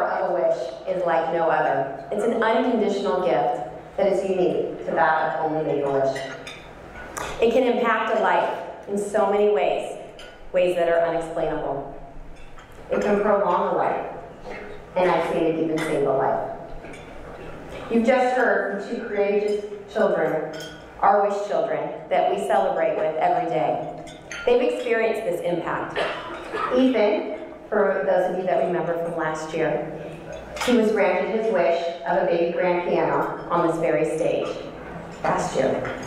power of a wish is like no other. It's an unconditional gift that is unique to that of only Make-A-Wish. It can impact a life in so many ways, ways that are unexplainable. It can prolong a life, and I've seen it even save a life. You've just heard from two courageous children, our wish children, that we celebrate with every day. They've experienced this impact. Ethan, for those of you that remember from last year, he was granted his wish of a baby grand piano on this very stage last year.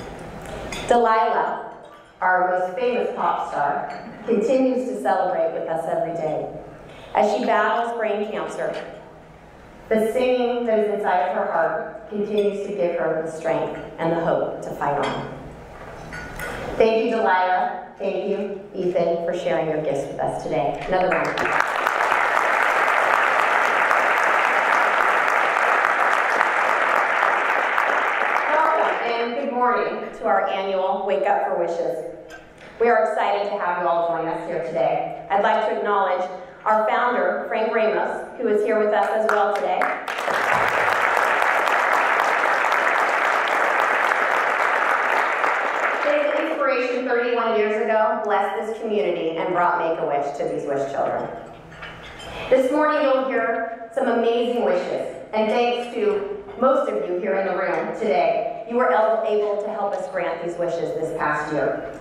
Delilah, our most famous pop star, continues to celebrate with us every day. As she battles brain cancer, the singing that is inside of her heart continues to give her the strength and the hope to fight on. Thank you, Delilah. Thank you, Ethan, for sharing your gifts with us today. Another round. To our annual Wake Up for Wishes. We are excited to have you all join us here today. I'd like to acknowledge our founder, Frank Ramos, who is here with us as well today. His inspiration 31 years ago blessed this community and brought Make-A-Wish to these wish children. This morning you'll hear some amazing wishes, and thanks to most of you here in the room today, you were able to help us grant these wishes this past year.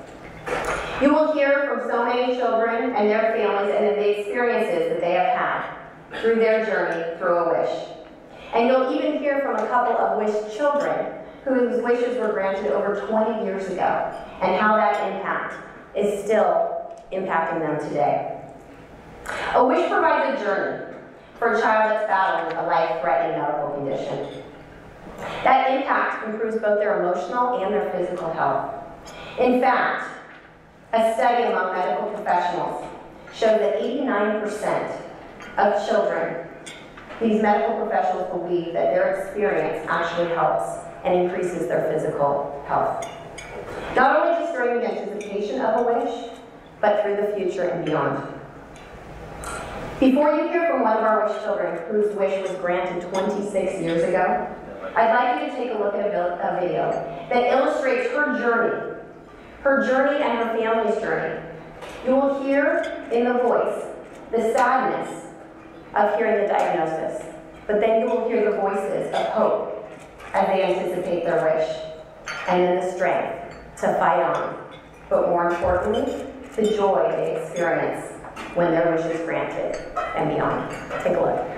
You will hear from so many children and their families and the experiences that they have had through their journey through a wish. And you'll even hear from a couple of wish children whose wishes were granted over 20 years ago and how that impact is still impacting them today. A wish provides a journey for a child that's battling a life-threatening medical condition. That impact improves both their emotional and their physical health. In fact, a study among medical professionals showed that 89% of children, these medical professionals believe that their experience actually helps and increases their physical health. Not only just during the anticipation of a wish, but through the future and beyond. Before you hear from one of our wish children whose wish was granted 26 years ago, I'd like you to take a look at a video that illustrates her journey and her family's journey. You will hear in the voice the sadness of hearing the diagnosis, but then you will hear the voices of hope as they anticipate their wish, and then the strength to fight on, but more importantly, the joy they experience when their wish is granted and beyond. Take a look.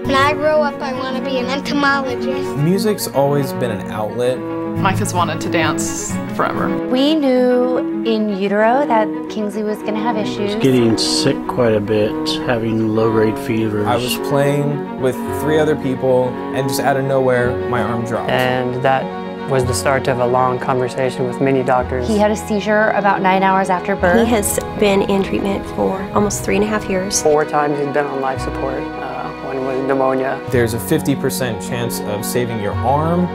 When I grow up, I want to be an entomologist. Music's always been an outlet. Mike has wanted to dance forever. We knew in utero that Kingsley was going to have issues. He was getting sick quite a bit, having low-grade fevers. I was playing with 3 other people, and just out of nowhere, my arm dropped. And that was the start of a long conversation with many doctors. He had a seizure about 9 hours after birth. He has been in treatment for almost 3.5 years. 4 times he's been on life support. One was pneumonia. There's a 50% chance of saving your arm,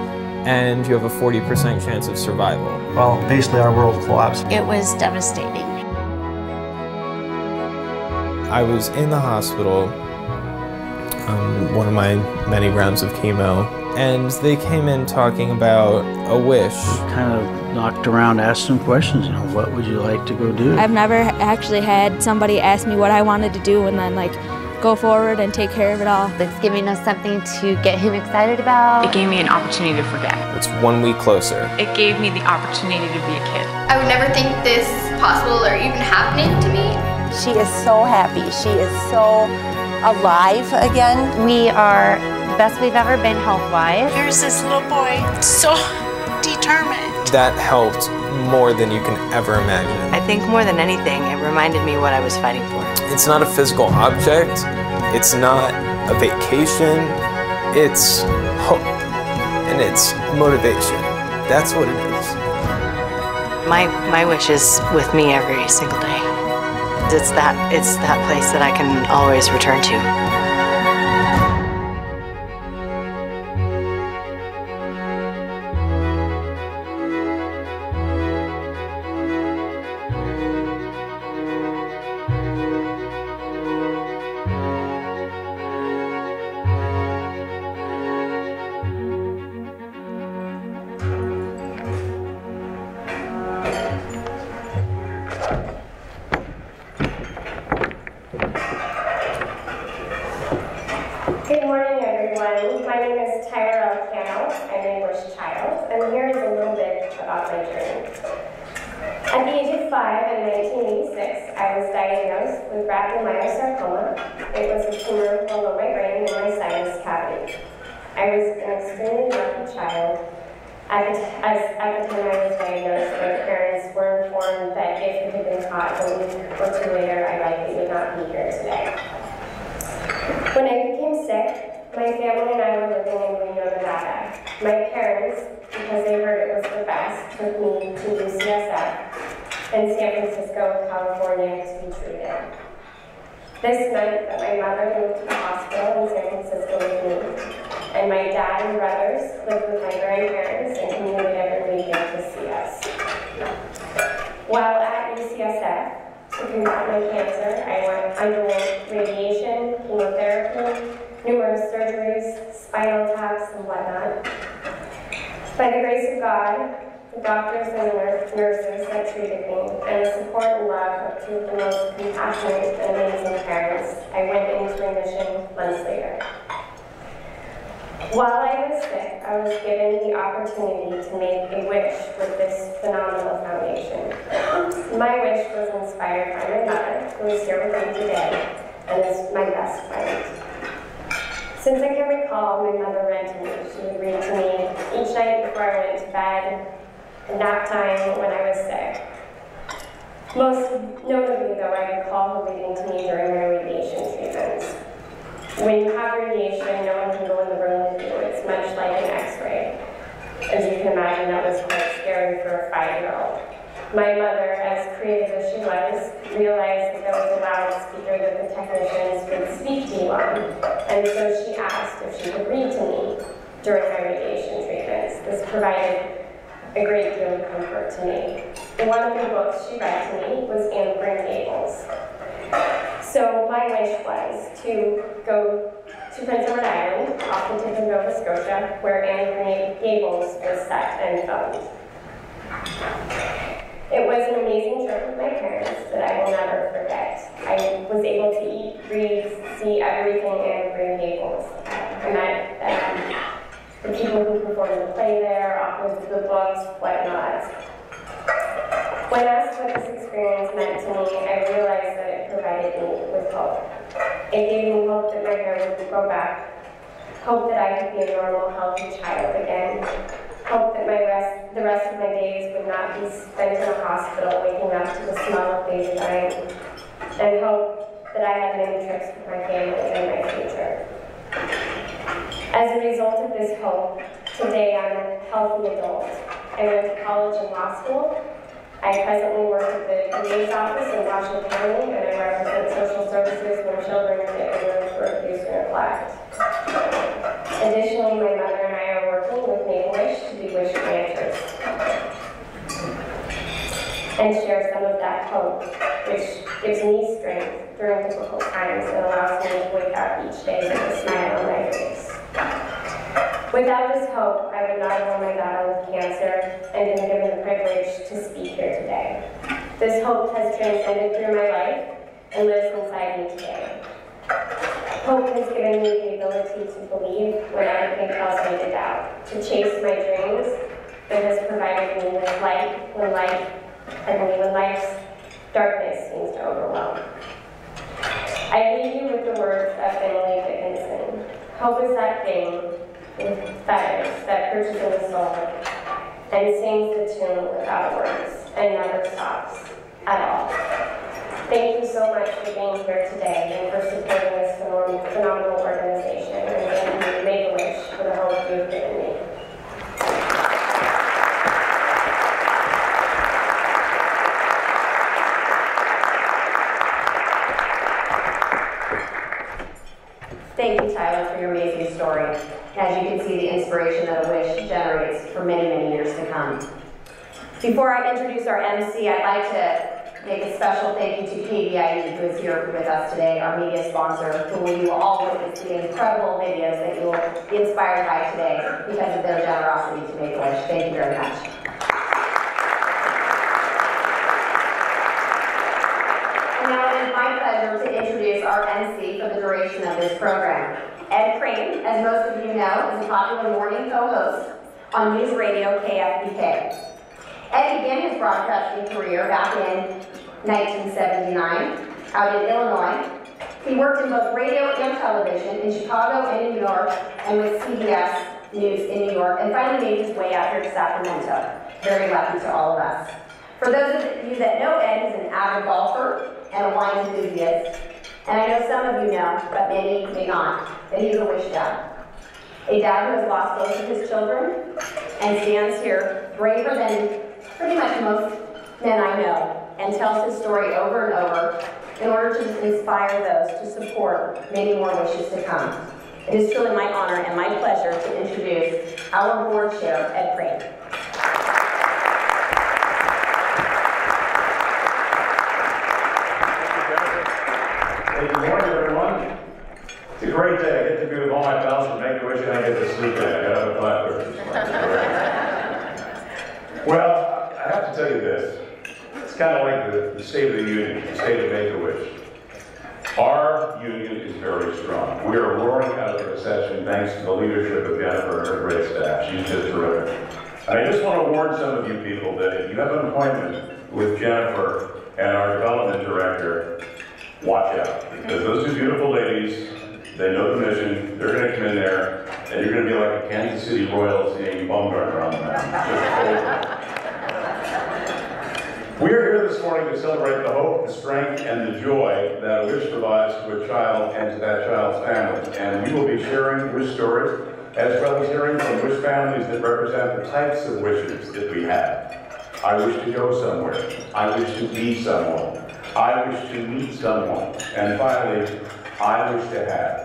and you have a 40% chance of survival. Well, basically our world collapsed. It was devastating. I was in the hospital, one of my many rounds of chemo, and they came in talking about a wish. Kind of knocked around, asked some questions, what would you like to go do? I've never actually had somebody ask me what I wanted to do and then go forward and take care of it all. It's giving us something to get him excited about. It gave me an opportunity to forget. It's 1 week closer. It gave me the opportunity to be a kid. I would never think this possible or even happening to me. She is so happy. She is so alive again. We are the best we've ever been health-wise. Here's this little boy, so determined. That helped more than you can ever imagine. I think more than anything, it reminded me what I was fighting for. It's not a physical object. It's not a vacation. It's hope. And it's motivation. That's what it is. My wish is with me every single day. It's that place that I can always return to. throughout my journey. At the age of 5 in 1986, I was diagnosed with rhabdomyosarcoma. It was a tumor below my brain in my sinus cavity. I was an extremely lucky child. At the time I was diagnosed, my parents were informed that if it had been caught a week or two later, I likely would not be here today. When I became sick, my family and I were living in Reno, Nevada. My parents, because they heard it was the best, took me to UCSF and San Francisco, California to be treated. This meant that my mother moved to the hospital in San Francisco with me, and my dad and brothers lived with my grandparents and commuted every weekend to see us. While at UCSF, to combat my cancer, I underwent radiation, chemotherapy, numerous surgeries, spinal taps, and whatnot. By the grace of God, the doctors and the nurses that treated me, and the support and love of two of the most compassionate and amazing parents, I went into remission months later. While I was sick, I was given the opportunity to make a wish with this phenomenal foundation. My wish was inspired by my mother, who is here with me today, and is my best friend. Since I can recall, my mother read to me. She would read to me each night before I went to bed, and nap time when I was sick. Most notably, though, I recall her reading to me during my radiation treatments. When you have radiation, no one can go in the room with you. It's much like an X-ray. As you can imagine, that was quite scary for a 5-year-old. My mother, as creative as she was, realized that there was a loudspeaker that the technicians would speak to you on, and so she asked if she could read to me during my radiation treatments. This provided a great deal of comfort to me. One of the books she read to me was Anne Green Gables. So my wish was to go to Prince Edward Island, off the tip of Nova Scotia, where Anne Green Gables was set and filmed. It was an amazing trip with my parents that I will never forget. I was able to eat, read, see everything Anne Green Gables. I met the people who performed the play there, authors of the books, whatnot. When asked what this experience meant to me, I realized that it provided me with hope. It gave me hope that my hair would grow back, hope that I could be a normal, healthy child again, hope that the rest of my days would not be spent in a hospital waking up to the smell of betadine, and hope that I had many trips with my family in my future. As a result of this hope, today I'm a healthy adult. I went to college and law school. I presently work at the DA's office in Washington County, and I represent social services when children get removed for abuse or neglect. Additionally, my mother and I are working with Make-A-Wish to be wish granters and share some of that hope, which gives me strength during difficult times and allows me to wake up each day with a smile on my face. Without this hope, I would not have won my battle with cancer and been given the privilege to speak here today. This hope has transcended through my life and lives inside me today. Hope has given me the ability to believe when everything tells me to doubt, to chase my dreams, that has provided me with light when life's darkness seems to overwhelm. I leave you with the words of Emily Dickinson. Hope is that thing with feathers that perches in the soul and sings the tune without words and never stops at all. Thank you so much for being here today and for supporting this phenomenal organization, and thank you, Make-A-Wish, for the hope you've given me. Thank you, Tyler, for your amazing story. As you can see, the inspiration that a wish generates for many, many years to come. Before I introduce our MC, I'd like to make a special thank you to KBIE, who is here with us today, our media sponsor, who you will all witness the incredible videos that you will be inspired by today because of their generosity to Make-A-Wish. Thank you very much. And now it is my pleasure to introduce our MC for the duration of this program. Ed Crane, as most of you know, is a popular morning co-host on News Radio KFBK. Ed began his broadcasting career back in 1979 out in Illinois. He worked in both radio and television in Chicago and in New York, and with CBS News in New York, and finally made his way out here to Sacramento. Very lucky to all of us. For those of you that know Ed, he's an avid golfer and a wine enthusiast. And I know some of you know, but many may not, that he's a wish dad. A dad who has lost both of his children and stands here braver than pretty much most men I know, and tells his story over and over in order to inspire those to support many more wishes to come. It is truly my honor and my pleasure to introduce our board chair, Ed Crane. Hey, good morning, everyone. It's a great day. I get to be with all my pals from Make-A-Wish and I get to sleep in. I got up at 5:30. Well, I have to tell you this. It's kind of like the State of the Union, the State of Make-A-Wish. Our union is very strong. We are roaring out of the recession thanks to the leadership of Jennifer and her great staff. She's just terrific. And I just want to warn some of you people that if you have an appointment with Jennifer and our development director, watch out. Because those two beautiful ladies, they know the mission, they're going to come in there, and you're going to be like a Kansas City Royals seeing Baumgartner on the mound. We're here this morning to celebrate the hope, the strength, and the joy that a wish provides to a child and to that child's family. And we will be sharing wish stories, as well as hearing from wish families that represent the types of wishes that we have. I wish to go somewhere. I wish to be someone. I wish to meet someone. And finally, I wish to have.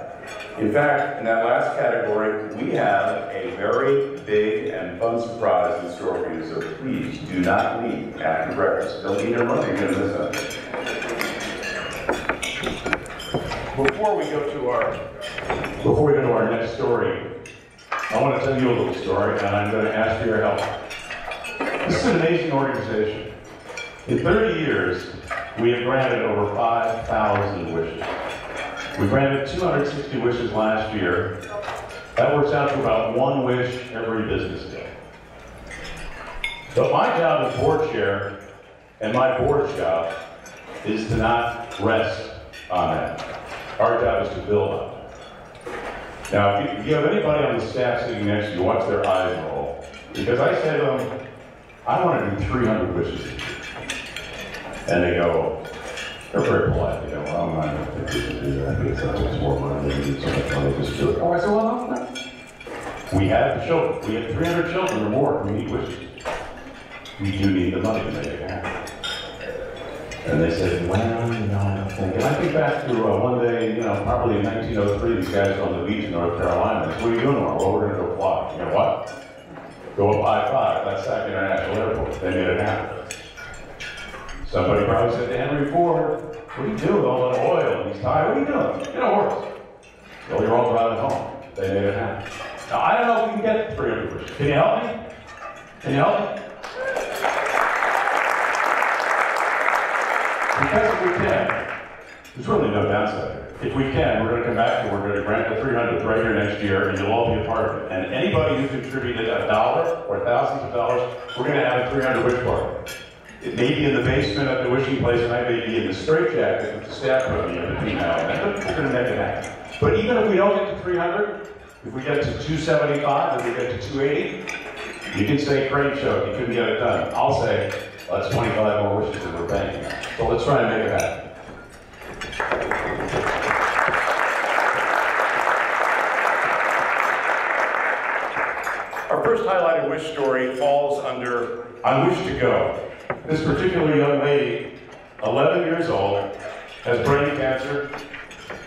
In fact, in that last category, we have a very big and fun surprise in store for you, so please do not leave after breakfast. Don't eat your money, you're going to miss something. Before we go to our next story, I want to tell you a little story, and I'm going to ask for your help. This is an amazing organization. In 30 years, we have granted over 5,000 wishes. We granted 260 wishes last year. That works out to about one wish every business day. But my job as board chair and my board's job is to not rest on that. Our job is to build on it. Now, if you have anybody on the staff sitting next to you, watch their eyes roll. Because I say to them, I want to do 300 wishes. And they go, they're very polite, you know, well, I'm not going to think we should do that because that takes more money than we need so much money just do it. Oh, I said, well, no. We have the children. We have 300 children or more who need wishes. We do need the money to make it happen. And they said, well, you know, I don't think. And I think back to one day, you know, probably in 1903, these guys were on the beach in North Carolina. They said, what are you doing tomorrow? Well, we're going to go fly. You know what? Go up I-5. That's Sac International Airport. They made it happen. Somebody probably said to Henry Ford, what are you doing with all that oil and these tires? What are you doing? Get a horse. Well, you're all driving home. They made it happen. Now, I don't know if we can get 300 wishes. Can you help me? Can you help me? Because if we can, there's really no downside. If we can, we're going to come back and we're going to grant the 300 right here next year, and you'll all be a part of it. And anybody who contributed $1 or thousands of dollars, we're going to have a 300 wish party. It may be in the basement of the wishing place, and I may be in the straitjacket with the staff room between now and then, but we're going to make it happen. But even if we don't get to 300, if we get to 275, if we get to 280, you can say Crane Show, you couldn't get it done. I'll say, well, that's 25 more wishes than we're paying. So let's try and make it happen. Our first highlighted wish story falls under I Wish to Go. This particular young lady, 11 years old, has brain cancer.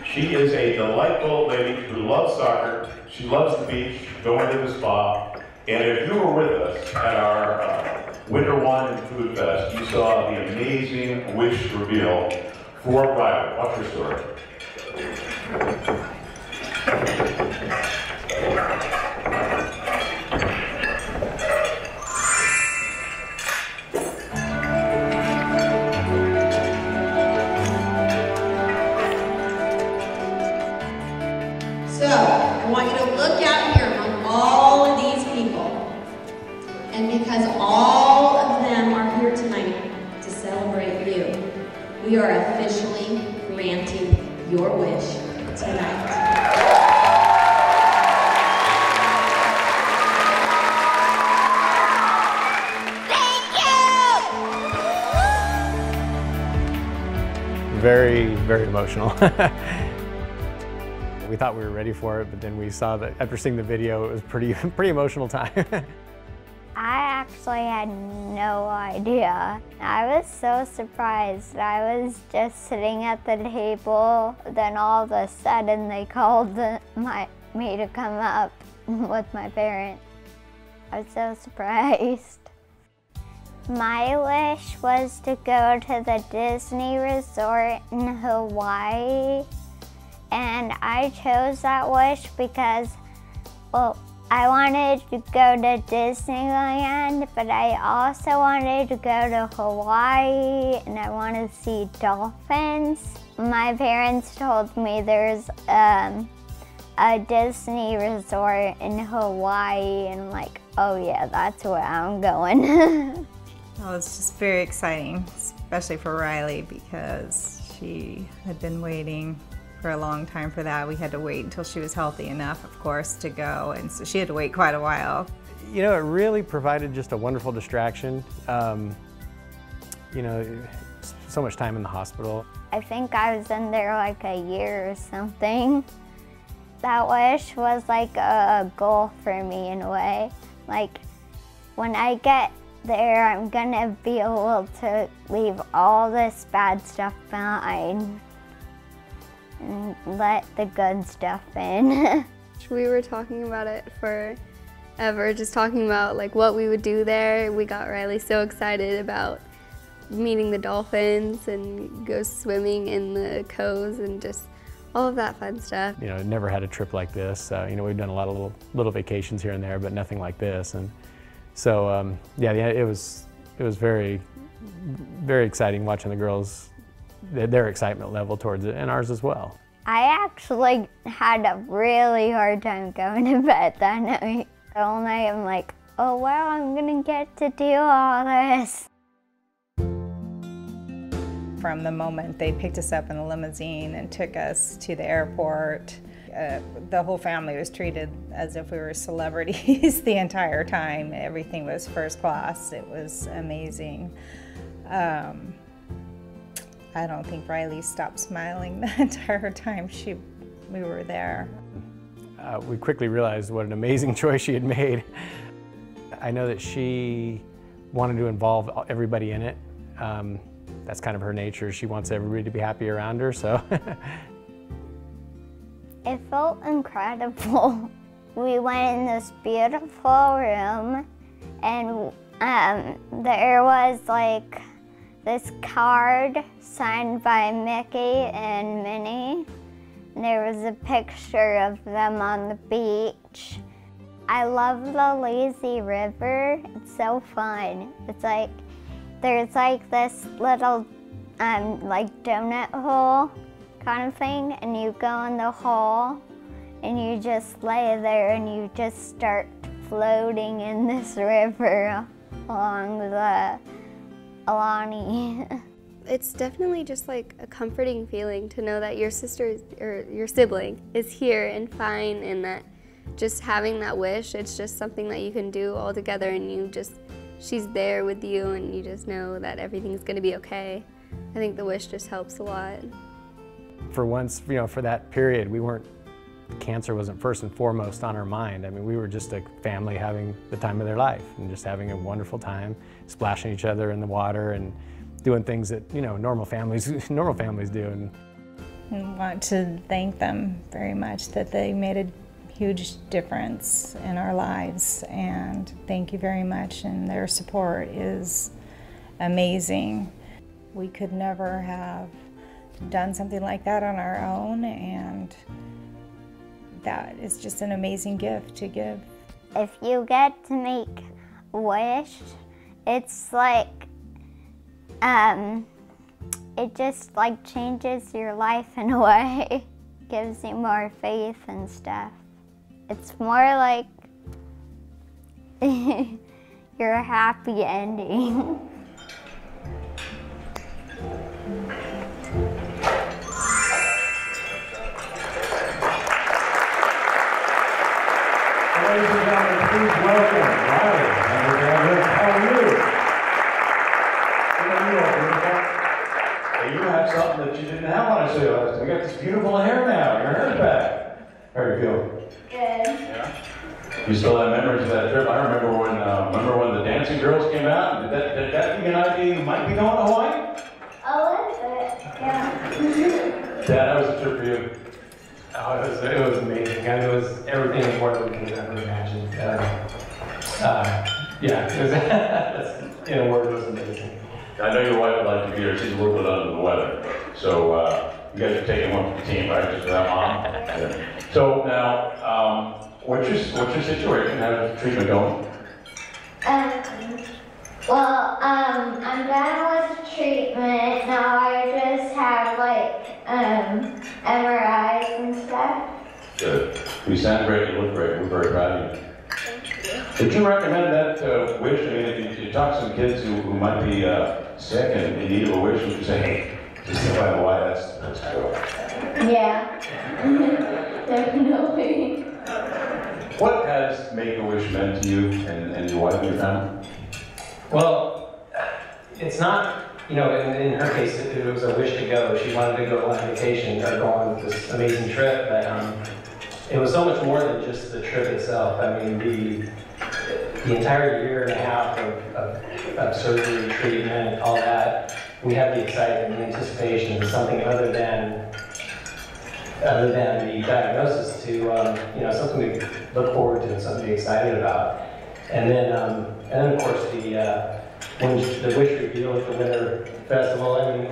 She is a delightful lady who loves soccer. She loves the beach, going to the spa. And if you were with us at our Winter Wine and Food Fest, you saw the amazing wish reveal for Riley. Watch her story. So, I want you to look out here among all of these people. And because all of them we are officially granting your wish tonight. Very, very emotional. We thought we were ready for it, but then we saw that after seeing the video, it was pretty emotional time. I actually had no idea. I was so surprised. I was just sitting at the table, then all of a sudden they called me to come up with my parents. I was so surprised. My wish was to go to the Disney resort in Hawaii, and I chose that wish because, well, I wanted to go to Disneyland, but I also wanted to go to Hawaii, and I want to see dolphins. My parents told me there's a Disney resort in Hawaii, and I'm like, oh yeah, that's where I'm going. Well, it's just very exciting, especially for Riley, because she had been waiting for a long time for that. We had to wait until she was healthy enough, of course, to go, and so she had to wait quite a while. You know, it really provided just a wonderful distraction. You know, so much time in the hospital. I think I was in there like a year or something. That wish was like a goal for me in a way. Like, when I get there, I'm gonna be able to leave all this bad stuff behind and let the good stuff in. We were talking about it forever, just talking about like what we would do there. We got Riley so excited about meeting the dolphins and go swimming in the coves and just all of that fun stuff. You know, never had a trip like this. You know, we've done a lot of little vacations here and there, but nothing like this. And so, yeah, it was very, very exciting watching the girls, their excitement level towards it, and ours as well. I actually had a really hard time going to bed that night. All night I'm like, oh wow, I'm gonna get to do all this. From the moment they picked us up in the limousine and took us to the airport, the whole family was treated as if we were celebrities the entire time. Everything was first class. It was amazing. I don't think Riley stopped smiling the entire time we were there. We quickly realized what an amazing choice she had made. I know that she wanted to involve everybody in it. That's kind of her nature. She wants everybody to be happy around her, so. It felt incredible. We went in this beautiful room, and there was like this card signed by Mickey and Minnie. And there was a picture of them on the beach. I love the lazy river. It's so fun. It's like, there's like this little like donut hole kind of thing, and you go in the hole and you just lay there and you just start floating in this river along the Alani. It's definitely just like a comforting feeling to know that your sister or your sibling is here and fine, and that just having that wish, it's just something that you can do all together, and she's there with you, and you just know that everything's gonna be okay. I think the wish just helps a lot. For once, you know, for that period, cancer wasn't first and foremost on our mind. I mean, we were just a family having the time of their life and just having a wonderful time, splashing each other in the water and doing things that, you know, normal families do. And I want to thank them very much that they made a huge difference in our lives, and thank you very much, and their support is amazing. We could never have done something like that on our own, and that is just an amazing gift to give. If you get to make a wish, it's like, it just like changes your life in a way. Gives you more faith and stuff. It's more like your happy ending. dancing girls came out. Did that give you an idea you might be going to Hawaii? A little bit, yeah. Dad, how was the trip for you? Oh, it was amazing. I mean, it was everything and more than we could have ever imagined. Yeah, it was, in a word, it was amazing. I know your wife would like to be here. She's a little bit under the weather. So you guys are taking one for the team, right? Just for that mom? Yeah. So now, what's your situation? How's the treatment going? Well, I'm done with treatment. Now I just have like MRIs and stuff. Good. You sound great. You look great. We're very proud of you. Would you recommend that wish? I mean, if you talk to some kids who might be sick and in need of a wish, would you say, hey, just think about why that's cool? Yeah, definitely. What has Make-A-Wish meant to you and your wife and your family? Well, it's not, you know, in her case, it was a wish to go. She wanted to go on vacation or go on this amazing trip, but it was so much more than just the trip itself. I mean, the entire year and a half of surgery, treatment, all that, we had the excitement and anticipation of something other than the diagnosis to, you know, something to look forward to and something to be excited about. And then of course, when the wish reveal at the Winter Festival, I mean,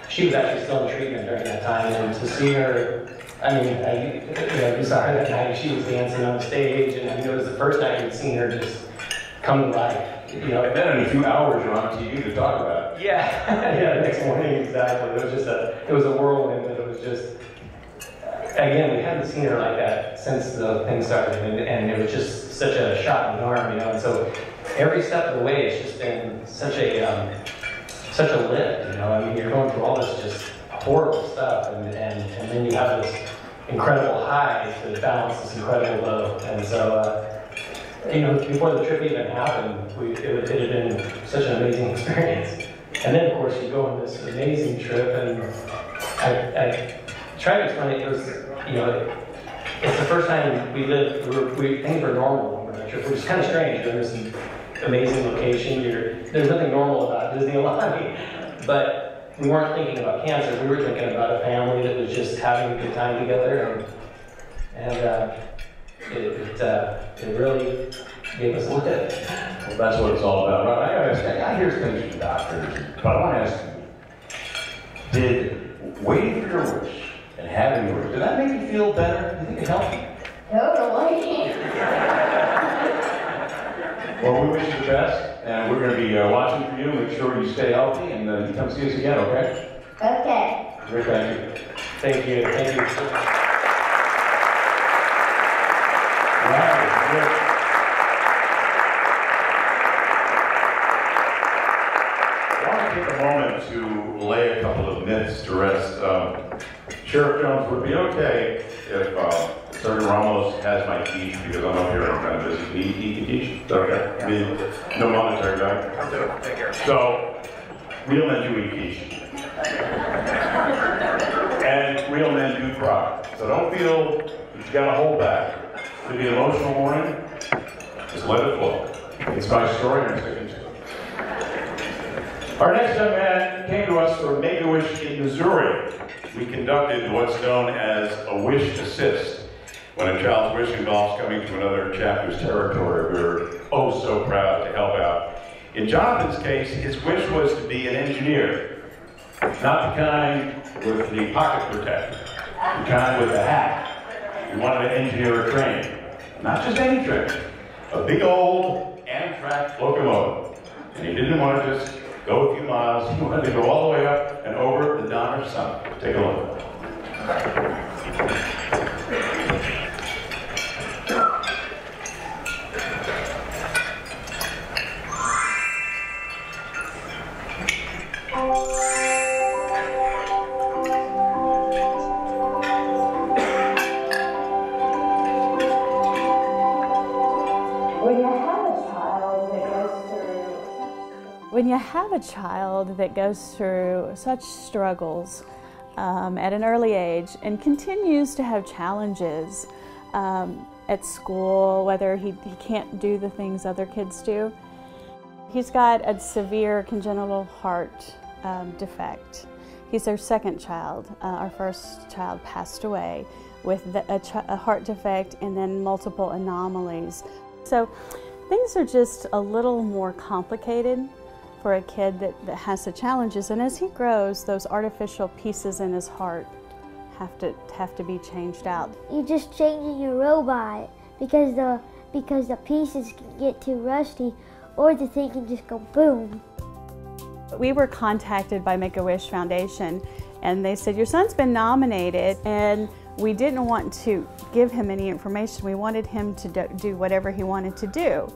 she was actually still in treatment during that time, and to see her, I mean, you saw her that night, she was dancing on stage, and I mean, it was the first night you'd seen her just come to life. You know, and then in a few hours you're on TV to talk about it. Yeah, yeah, the next morning, exactly. It was just it was a whirlwind, but it was just, again, we hadn't seen her like that since the thing started, and it was just such a shot in the arm, you know, and so every step of the way, it's just been such a lift, you know. I mean, you're going through all this just horrible stuff, and then you have this incredible high to balance this incredible low, and so, you know, before the trip even happened, it had been such an amazing experience. And then, of course, you go on this amazing trip, and I try to explain it was, you know, it's the first time we lived, things were normal on that trip, which is kind of strange. You're in this amazing location, there's nothing normal about Disney Hawaii, but we weren't thinking about cancer, we were thinking about a family that was just having a good time together, and it really gave us a lift. Well, that's what it's all about, right? I hear things from doctors, but I want to ask you, did waiting for your wish and having your wish, did that make you feel better? Do you think it helped you? Totally. Well, we wish you the best, and we're going to be watching for you. Make sure you stay healthy, and you come see us again, okay? Okay. Great, thank you. Thank you. Thank you. Wow, good. I want to take a moment to lay a couple of myths to rest. Sheriff Jones, would it be okay if Sergeant Ramos has my quiche, because I'm up here and I'm kind of busy. Can you eat the quiche? Is that okay? Yeah. No monetary value? I'll do it. Take care. So, real men do eat quiche. And real men do cry. So don't feel that you got to hold back. To be an emotional morning, just let it flow. It's my story and I'm sticking to it. Our next young man came to us from Make-A-Wish in Missouri. We conducted what's known as a wish assist. When a child's wish involves coming to another chapter's territory, we're oh so proud to help out. In Jonathan's case, his wish was to be an engineer. Not the kind with the pocket protector, the kind with the hat. He wanted to engineer a train. Not just any train, a big old Amtrak locomotive. And he didn't want to just go a few miles, he wanted to go all the way up and over the Donner Summit. Take a look. When you have a child that goes through such struggles at an early age and continues to have challenges at school, whether he can't do the things other kids do, He's got a severe congenital heart defect. He's our second child. Our first child passed away with a heart defect and then multiple anomalies. So things are just a little more complicated for a kid that has the challenges. And as he grows, those artificial pieces in his heart have to be changed out. You're just changing your robot because the pieces can get too rusty, or the thing can just go boom. We were contacted by Make-A-Wish Foundation, and they said, your son's been nominated, and we didn't want to give him any information. We wanted him to do whatever he wanted to do.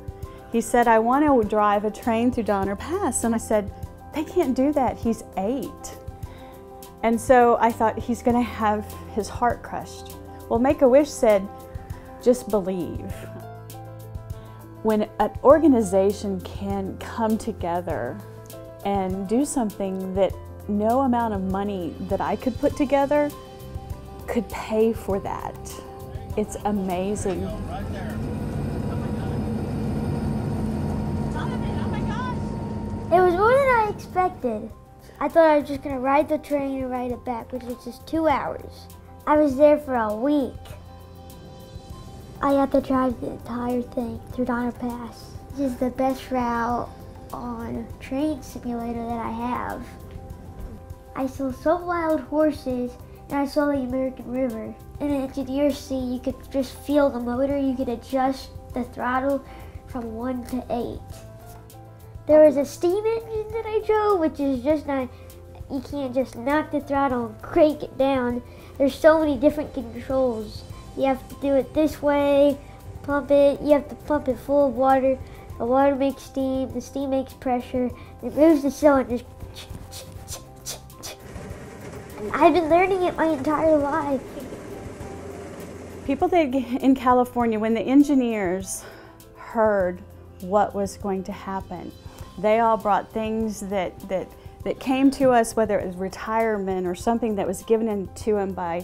He said, I want to drive a train through Donner Pass. And I said, they can't do that. He's 8. And so I thought, he's going to have his heart crushed. Well, Make-A-Wish said, just believe. When an organization can come together and do something that no amount of money that I could put together could pay for that, it's amazing. It was more than I expected. I thought I was just gonna ride the train and ride it back, which was just 2 hours. I was there for a week. I got to drive the entire thing through Donner Pass. This is the best route on Train Simulator that I have. I saw some wild horses and I saw the American River. In an engineer's seat, you could just feel the motor. You could adjust the throttle from 1 to 8. There was a steam engine that I drove, which is just not, you can't just knock the throttle and crank it down. There's so many different controls. You have to do it this way, pump it, you have to pump it full of water. The water makes steam, the steam makes pressure, it moves the cylinders. I've been learning it my entire life. People in California, when the engineers heard what was going to happen, they all brought things that came to us, whether it was retirement or something that was given to them by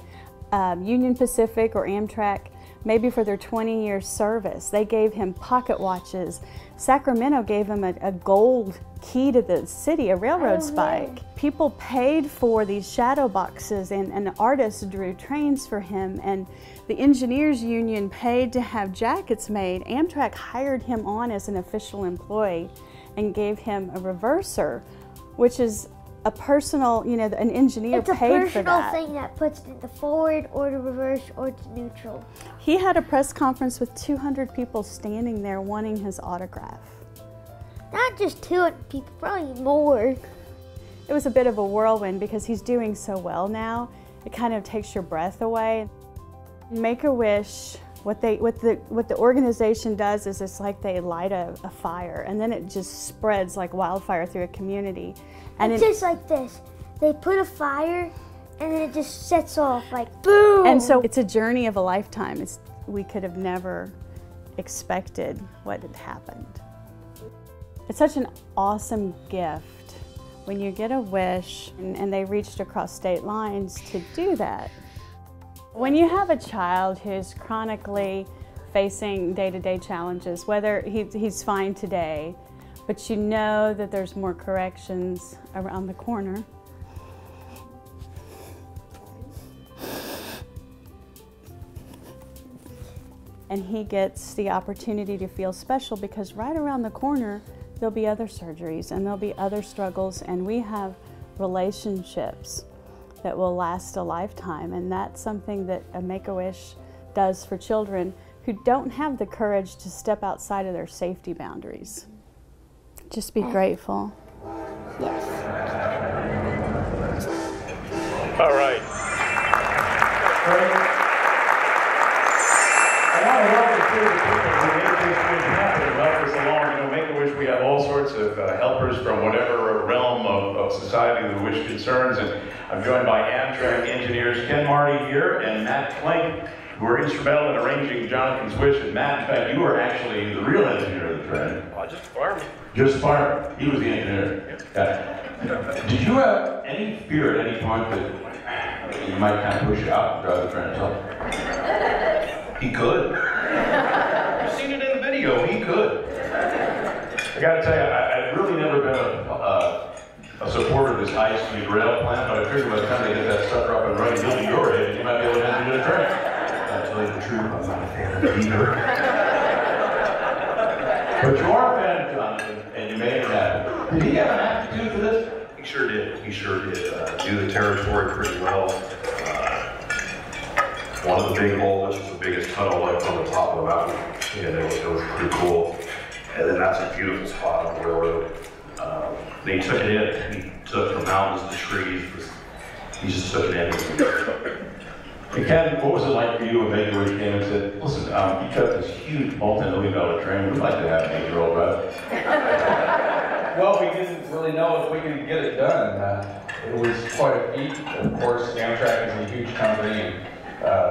Union Pacific or Amtrak, maybe for their 20-year service. They gave him pocket watches. Sacramento gave him a gold key to the city, a railroad spike. People paid for these shadow boxes, and artists drew trains for him, and the engineers union paid to have jackets made. Amtrak hired him on as an official employee and gave him a reverser, which is a personal, you know, an engineer paid for that. It's a personal thing that puts it to forward or to reverse or to neutral. He had a press conference with 200 people standing there wanting his autograph. Not just 200 people, probably more. It was a bit of a whirlwind because he's doing so well now. It kind of takes your breath away. Make-A-Wish, what the organization does is it's like they light a fire, and then it just spreads like wildfire through a community. And it's just like this. They put a fire and then it just sets off like boom. And so it's a journey of a lifetime. We could have never expected what had happened. It's such an awesome gift when you get a wish, and they reached across state lines to do that. When you have a child who's chronically facing day-to-day challenges, whether he's fine today, but you know that there's more corrections around the corner. And he gets the opportunity to feel special because right around the corner, there'll be other surgeries and there'll be other struggles, and we have relationships that will last a lifetime. And that's something that a Make-A-Wish does for children who don't have the courage to step outside of their safety boundaries. Just be grateful. Yes. All right. I want to welcome to the people who made this thing happen and help us along. You know, Make-A-Wish, we have all sorts of helpers from whatever realm of society the wish concerns. And I'm joined by Amtrak engineers Ken Marty here and Matt Klink, who were instrumental in arranging Jonathan's wish. And Matt, in fact, you were actually the real engineer of the train. Just fireman. Just fireman. He was the engineer. Yeah. Did you have any fear at any point that you might kind of push it out and drive the train yourself? He could. You've seen it in the video. He could. got to tell you, I've really never been a supporter of this high-speed rail plan, but I figured by the time they get that sucker up and running, you'll be your age, you might be able to do the train. I'll tell you the truth, I'm not a fan of it either. But you are a fan of Jonathan, and you made it happen. Did he have an aptitude for this? He sure did. He sure did. Knew the territory pretty well. One of the big holes, which is the biggest tunnel like on the top of the mountain. And it was pretty cool. And then that's a beautiful spot on the railroad. They took it in. He took the mountains, the trees. He just took it in. Hey Ken, what was it like for you when Make-A-Wish came and said, listen, you got this huge multi-million-dollar train, we'd like to have an 8-year-old ride? Well, we didn't really know if we could get it done. It was quite a feat. Of course, Amtrak is a huge company. And,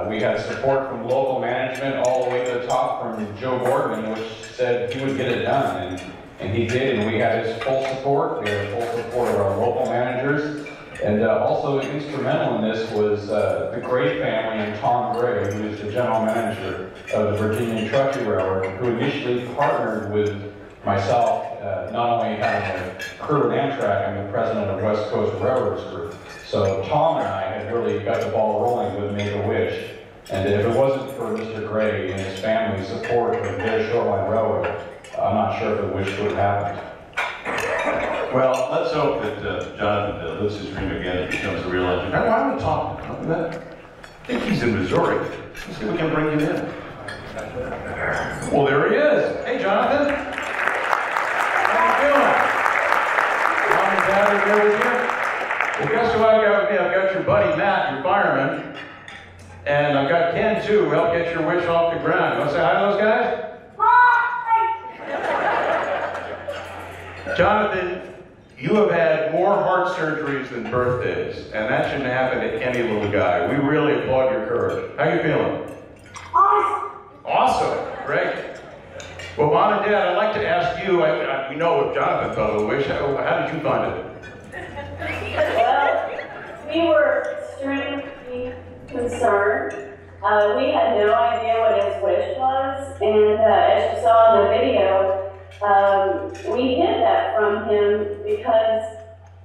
we had support from local management all the way to the top from Joe Boardman, which said he would get it done. And he did, and we had his full support. We had the full support of our local managers. And also instrumental in this was the Gray family and Tom Gray, who is the general manager of the Virginia Trucking Railroad, who initially partnered with myself, not only having a crew at Amtrak, I'm the president of West Coast Railroads Group. So Tom and I had really got the ball rolling with Make-A-Wish. And if it wasn't for Mr. Gray and his family's support of their Shoreline Railroad, I'm not sure if the wish would have happened. Well, let's hope that Jonathan lives his dream again and becomes a real engineer. Why don't we talk to him about that? I think he's in Missouri. Let's see if we can bring him in. Well, there he is. Hey, Jonathan. How you doing? Mom and Dad are here with you? Well, guess who I got with me? I've got your buddy Matt, your fireman. And I've got Ken, too, who helped get your wish off the ground. You want to say hi to those guys? Jonathan, you have had more heart surgeries than birthdays, and that shouldn't happen to any little guy. We really applaud your courage. How you feeling? Awesome. Awesome. Great. Well, Mom and Dad, I'd like to ask you, we know what Jonathan thought of the wish. How did you find it? Well, we were extremely concerned. We had no idea what his wish was, and as you saw in the video, we hid that from him because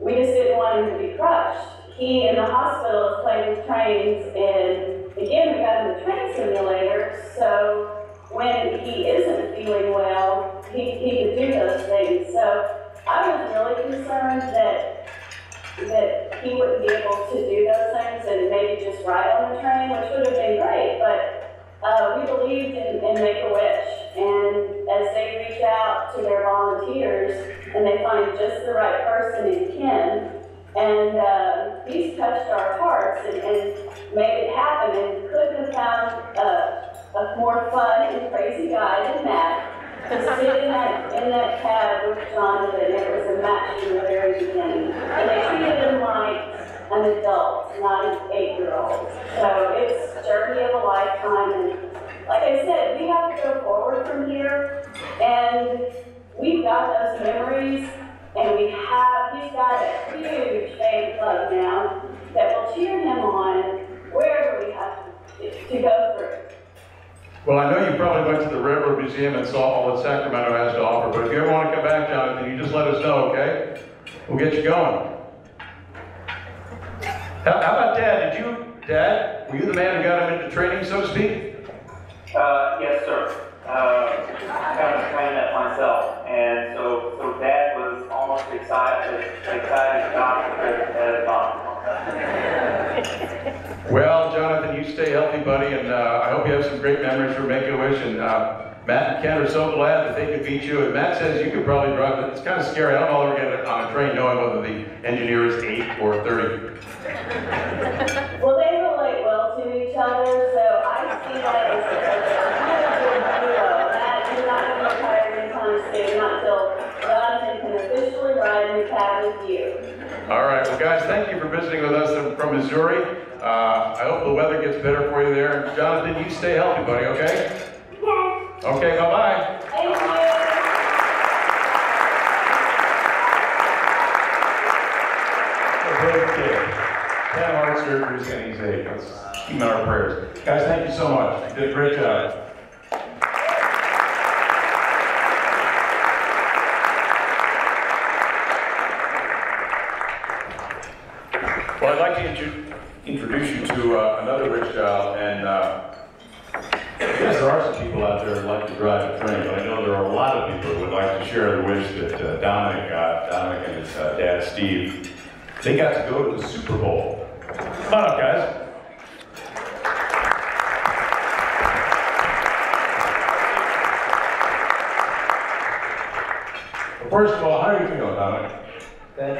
we just didn't want him to be crushed. He in the hospital is playing with trains, and again, we got him the train simulator, so when he isn't feeling well, he could do those things. So I was really concerned that he wouldn't be able to do those things and maybe just ride on the train, which would have been great, but we believed in Make-A-Wish, and as they reach out to their volunteers and they find just the right person in Ken, and he's touched our hearts and made it happen, and couldn't have found a more fun and crazy guy than Matt to sit in that cab with Jonathan. It was a match from the very beginning, and they treated him like an adult, not an 8-year-old. So it's a journey of a lifetime, and like I said, we have to go forward from here, and we've got those memories, and he's got a huge fan club now that will cheer him on wherever we have to go through. Well, I know you probably went to the Railroad Museum and saw all that Sacramento has to offer, but if you ever want to come back, Jonathan, you just let us know, okay? We'll get you going. How about Dad? Dad, were you the man who got him into training, so to speak? Yes, sir. I kind of explained that myself, and so Dad was almost excited about it. Well, Jonathan, you stay healthy, buddy, and I hope you have some great memories for Make-A-Wish. And Matt and Ken are so glad that they could beat you. And Matt says you could probably drive it. It's kind of scary. I don't know if I'll ever get on a train knowing whether the engineer is 8 or 30. Well, they relate well to each other, so I see that as a good duo. Matt, you're not going to retire anytime soon, not until Jonathan can officially ride in the cab with you. All right, well, guys, thank you for visiting with us from Missouri. I hope the weather gets better for you there. And Jonathan, you stay healthy, buddy, okay? Yes. Okay, bye-bye. Thank you. Good kid. 10 heart surgeries and he's 8. Let's keep him in our prayers. Guys, thank you so much. You did a great job. I'd like to introduce you to another wish child, and yes, there are some people out there who like to drive a train, but I know there are a lot of people who would like to share the wish that Dominic got. Dominic and his dad, Steve, they got to go to the Super Bowl. Come on up, guys. Well, first of all, how are you feeling, Dominic? Good.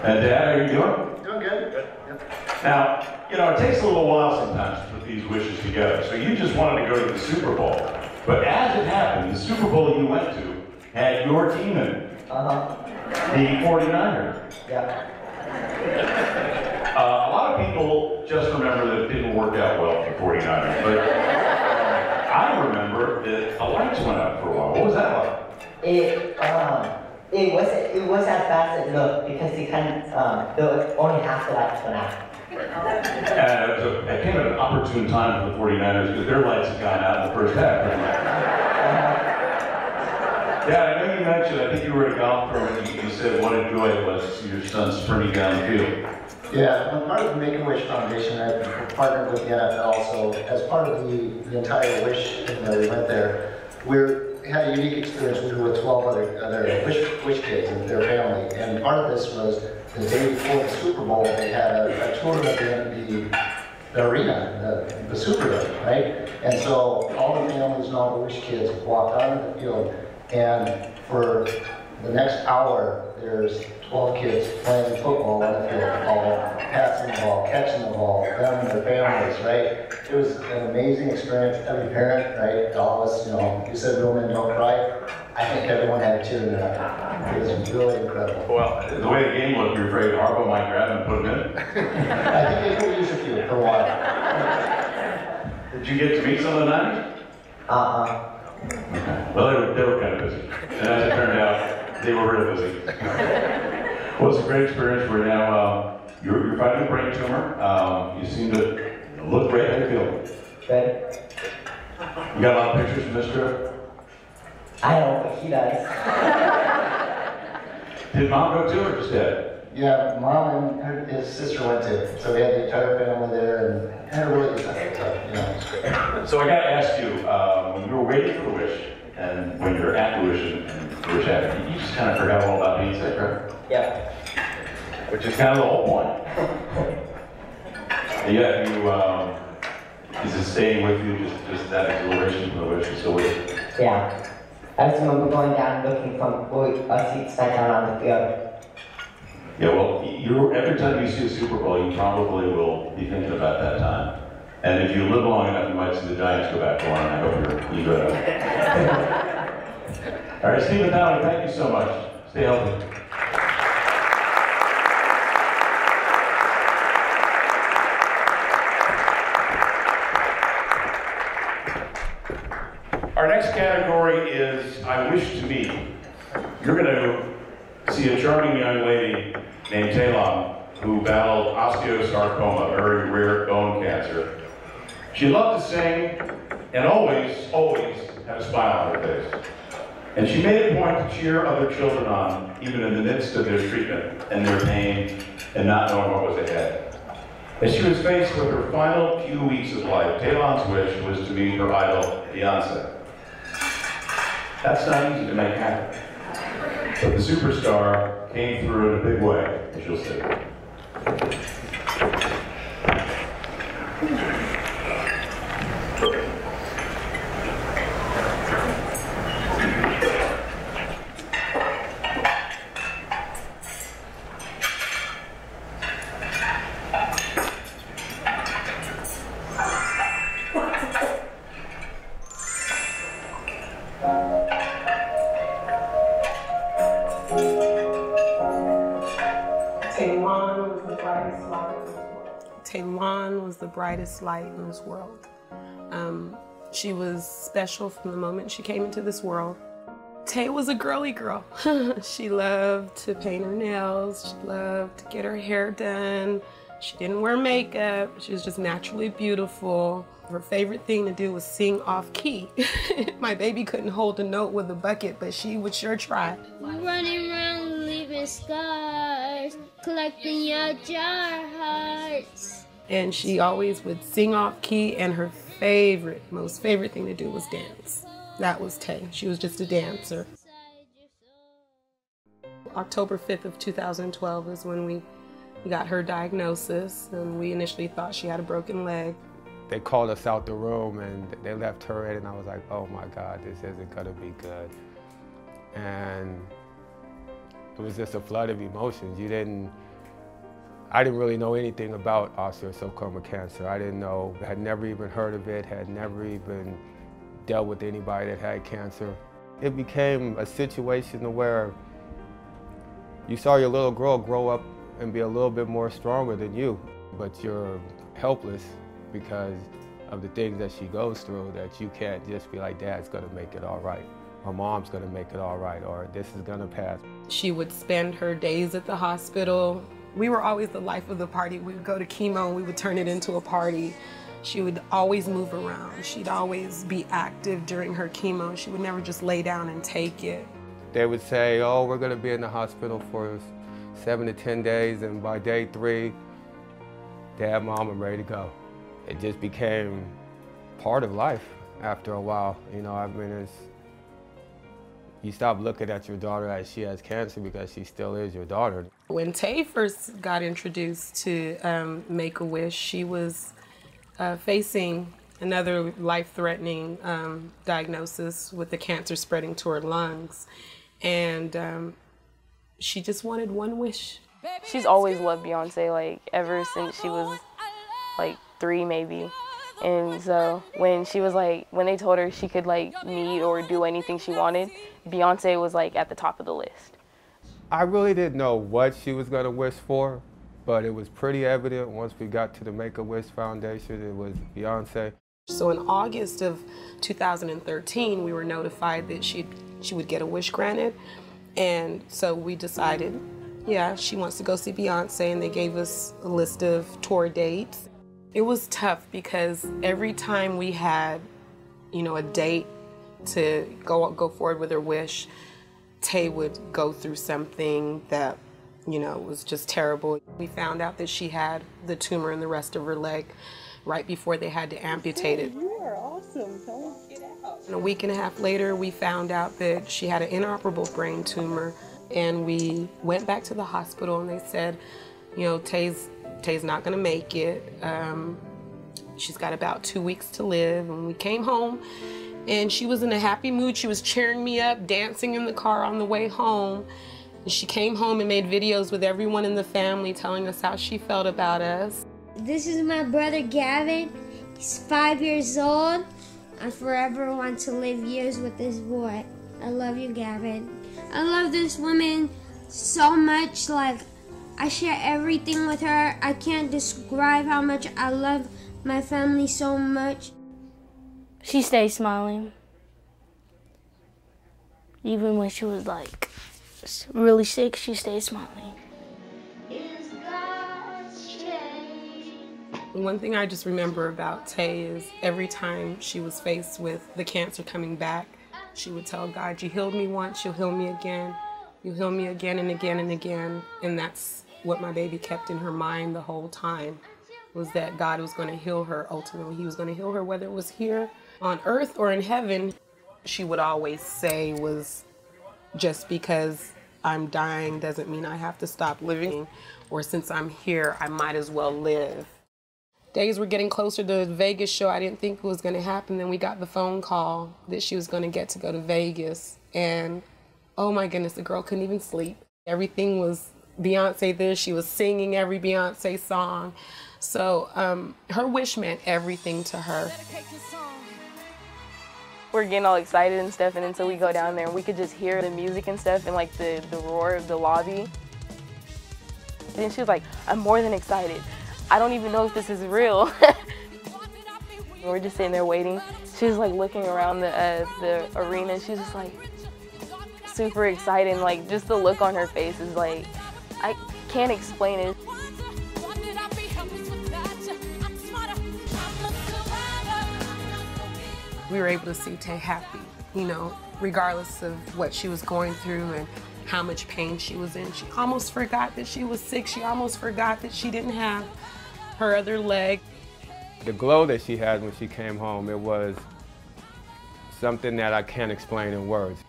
And Dad, how are you doing? Doing good. Good. Yep. Now, you know, it takes a little while sometimes to put these wishes together. So you just wanted to go to the Super Bowl. But as it happened, the Super Bowl you went to had your team in it. The 49ers. Yeah. A lot of people just remember that it didn't work out well for the 49ers. But I remember that the lights went out for a while. What was that like? It was as fast as it looked because they only half the lights went out. It came at an opportune time for the 49ers because their lights had gone out in the first half. Yeah, I know you mentioned, I think you were at a golf tournament, you said what a joy it was to see your son sprinting down the field. Yeah, I'm part of the Make-A-Wish Foundation. I've partnered with the NFL, so as part of the entire wish thing that we went there, we had a unique experience. We were with 12 other wish kids and their family, and part of this was the day before the Super Bowl, they had a tournament in the arena, the Superdome, right? And so all the families and all the wish kids walked out of the field, and for the next hour, there's 12 kids playing football on the field, all passing the ball, catching the ball, them and their families, right? It was an amazing experience. Every parent, right? All of us, you know, you said real men don't cry. I think everyone had a tear in their eye. It was really incredible. Well, the way the game looked, you're afraid Harbert might grab him and put him in? I think they could use a few for a while. Did you get to meet some of the Niners? Okay. Well, they were kind of busy. And as it turned out, they were really busy. Well, it's a great experience for you now. You're fighting a brain tumor. You seem to look great. How do you feel? Good. You got a lot of pictures from this trip? I don't, but he does. Did Mom go too, or just Dad? Yeah, Mom and his sister went too. So we had the entire family there and had a really good time. So, you know, it's great. So I got to ask you, when you were waiting for the wish, and when you're at the wish and the wish happened, you just kind of forgot all about being sick, right? Yeah. Which is kind of the whole point. Yeah, is it staying with you, just that exhilaration from the wish is still with you? Yeah. I just remember going down looking from a seat sat down on the field. Yeah, well, every time you see a Super Bowl, you probably will be thinking about that time. And if you live long enough, you might see the Giants go back to one, and I hope you go down. All right, Steve and Taylon, thank you so much. Stay healthy. Our next category is I Wish to Meet. You're going to see a charming young lady named Taylon who battled osteosarcoma, a very rare bone cancer. She loved to sing and always had a smile on her face. And she made a point to cheer other children on, even in the midst of their treatment and their pain and not knowing what was ahead. As she was faced with her final few weeks of life, Taylon's wish was to meet her idol, Beyonce. That's not easy to make happen. But the superstar came through in a big way, as you'll see. Taylon was the brightest light in this world. She was special from the moment she came into this world. Tay was a girly girl. She loved to paint her nails. She loved to get her hair done. She didn't wear makeup. She was just naturally beautiful. Her favorite thing to do was sing off key. My baby couldn't hold a note with a bucket, but she would sure try. Running around, leaving keeping scars, collecting out your hearts. And she always would sing off key, and her most favorite thing to do was dance. That was Tay. She was just a dancer. October 5th of 2012 is when we got her diagnosis, and we initially thought she had a broken leg. They called us out the room and they left her in, and I was like, oh my God, this isn't gonna be good. And it was just a flood of emotions. I didn't really know anything about osteosarcoma cancer. I didn't know, had never even heard of it, had never even dealt with anybody that had cancer. It became a situation where you saw your little girl grow up and be a little bit more stronger than you, but you're helpless because of the things that she goes through, that you can't just be like, Dad's gonna make it all right, or Mom's gonna make it all right, or this is gonna pass. She would spend her days at the hospital. We were always the life of the party. We would go to chemo and we would turn it into a party. She would always move around. She'd always be active during her chemo. She would never just lay down and take it. They would say, oh, we're gonna be in the hospital for 7 to 10 days, and by day 3, Dad, Mom, I'm ready to go. It just became part of life after a while. You know, I mean, you stop looking at your daughter as she has cancer because she still is your daughter. When Tay first got introduced to Make-A-Wish, she was facing another life-threatening diagnosis with the cancer spreading to her lungs. And she just wanted one wish. She's always loved Beyonce, like ever since she was like 3 maybe. And so when they told her she could like meet or do anything she wanted, Beyonce was like at the top of the list. I really didn't know what she was gonna wish for, but it was pretty evident once we got to the Make-A-Wish Foundation, it was Beyonce. So in August of 2013, we were notified that she would get a wish granted. And so we decided, yeah, she wants to go see Beyonce, and they gave us a list of tour dates. It was tough because every time we had, you know, a date to go forward with her wish, Tay would go through something that, you know, was just terrible. We found out that she had the tumor in the rest of her leg right before they had to amputate it. You are awesome. Come get out. And a week and a half later, we found out that she had an inoperable brain tumor, and we went back to the hospital and they said, you know, Tay's not gonna make it. She's got about 2 weeks to live. And we came home and she was in a happy mood. She was cheering me up, dancing in the car on the way home. And she came home and made videos with everyone in the family telling us how she felt about us. This is my brother Gavin. He's 5 years old. I forever want to live years with this boy. I love you, Gavin. I love this woman so much. Like, I share everything with her. I can't describe how much I love my family so much. She stayed smiling. Even when she was like really sick, she stayed smiling. One thing I just remember about Tay is every time she was faced with the cancer coming back, she would tell God, you healed me once, you'll heal me again. You'll heal me again and again and again. And that's what my baby kept in her mind the whole time, was that God was going to heal her ultimately. He was going to heal her whether it was here on earth or in heaven. She would always say was, just because I'm dying doesn't mean I have to stop living, or since I'm here, I might as well live. Days were getting closer to the Vegas show. I didn't think it was going to happen. Then we got the phone call that she was going to get to go to Vegas. And oh my goodness, the girl couldn't even sleep. Everything was Beyonce this. She was singing every Beyonce song. So her wish meant everything to her. We're getting all excited and stuff, and then so we go down there and we could just hear the music and stuff and like the roar of the lobby. And then she was like, I'm more than excited. I don't even know if this is real. We're just sitting there waiting. She was like looking around the arena. She's just like super excited. And, like, just the look on her face is like, I can't explain it. We were able to see Tay happy, you know, regardless of what she was going through. And how much pain she was in. She almost forgot that she was sick. She almost forgot that she didn't have her other leg. The glow that she had when she came home, it was something that I can't explain in words.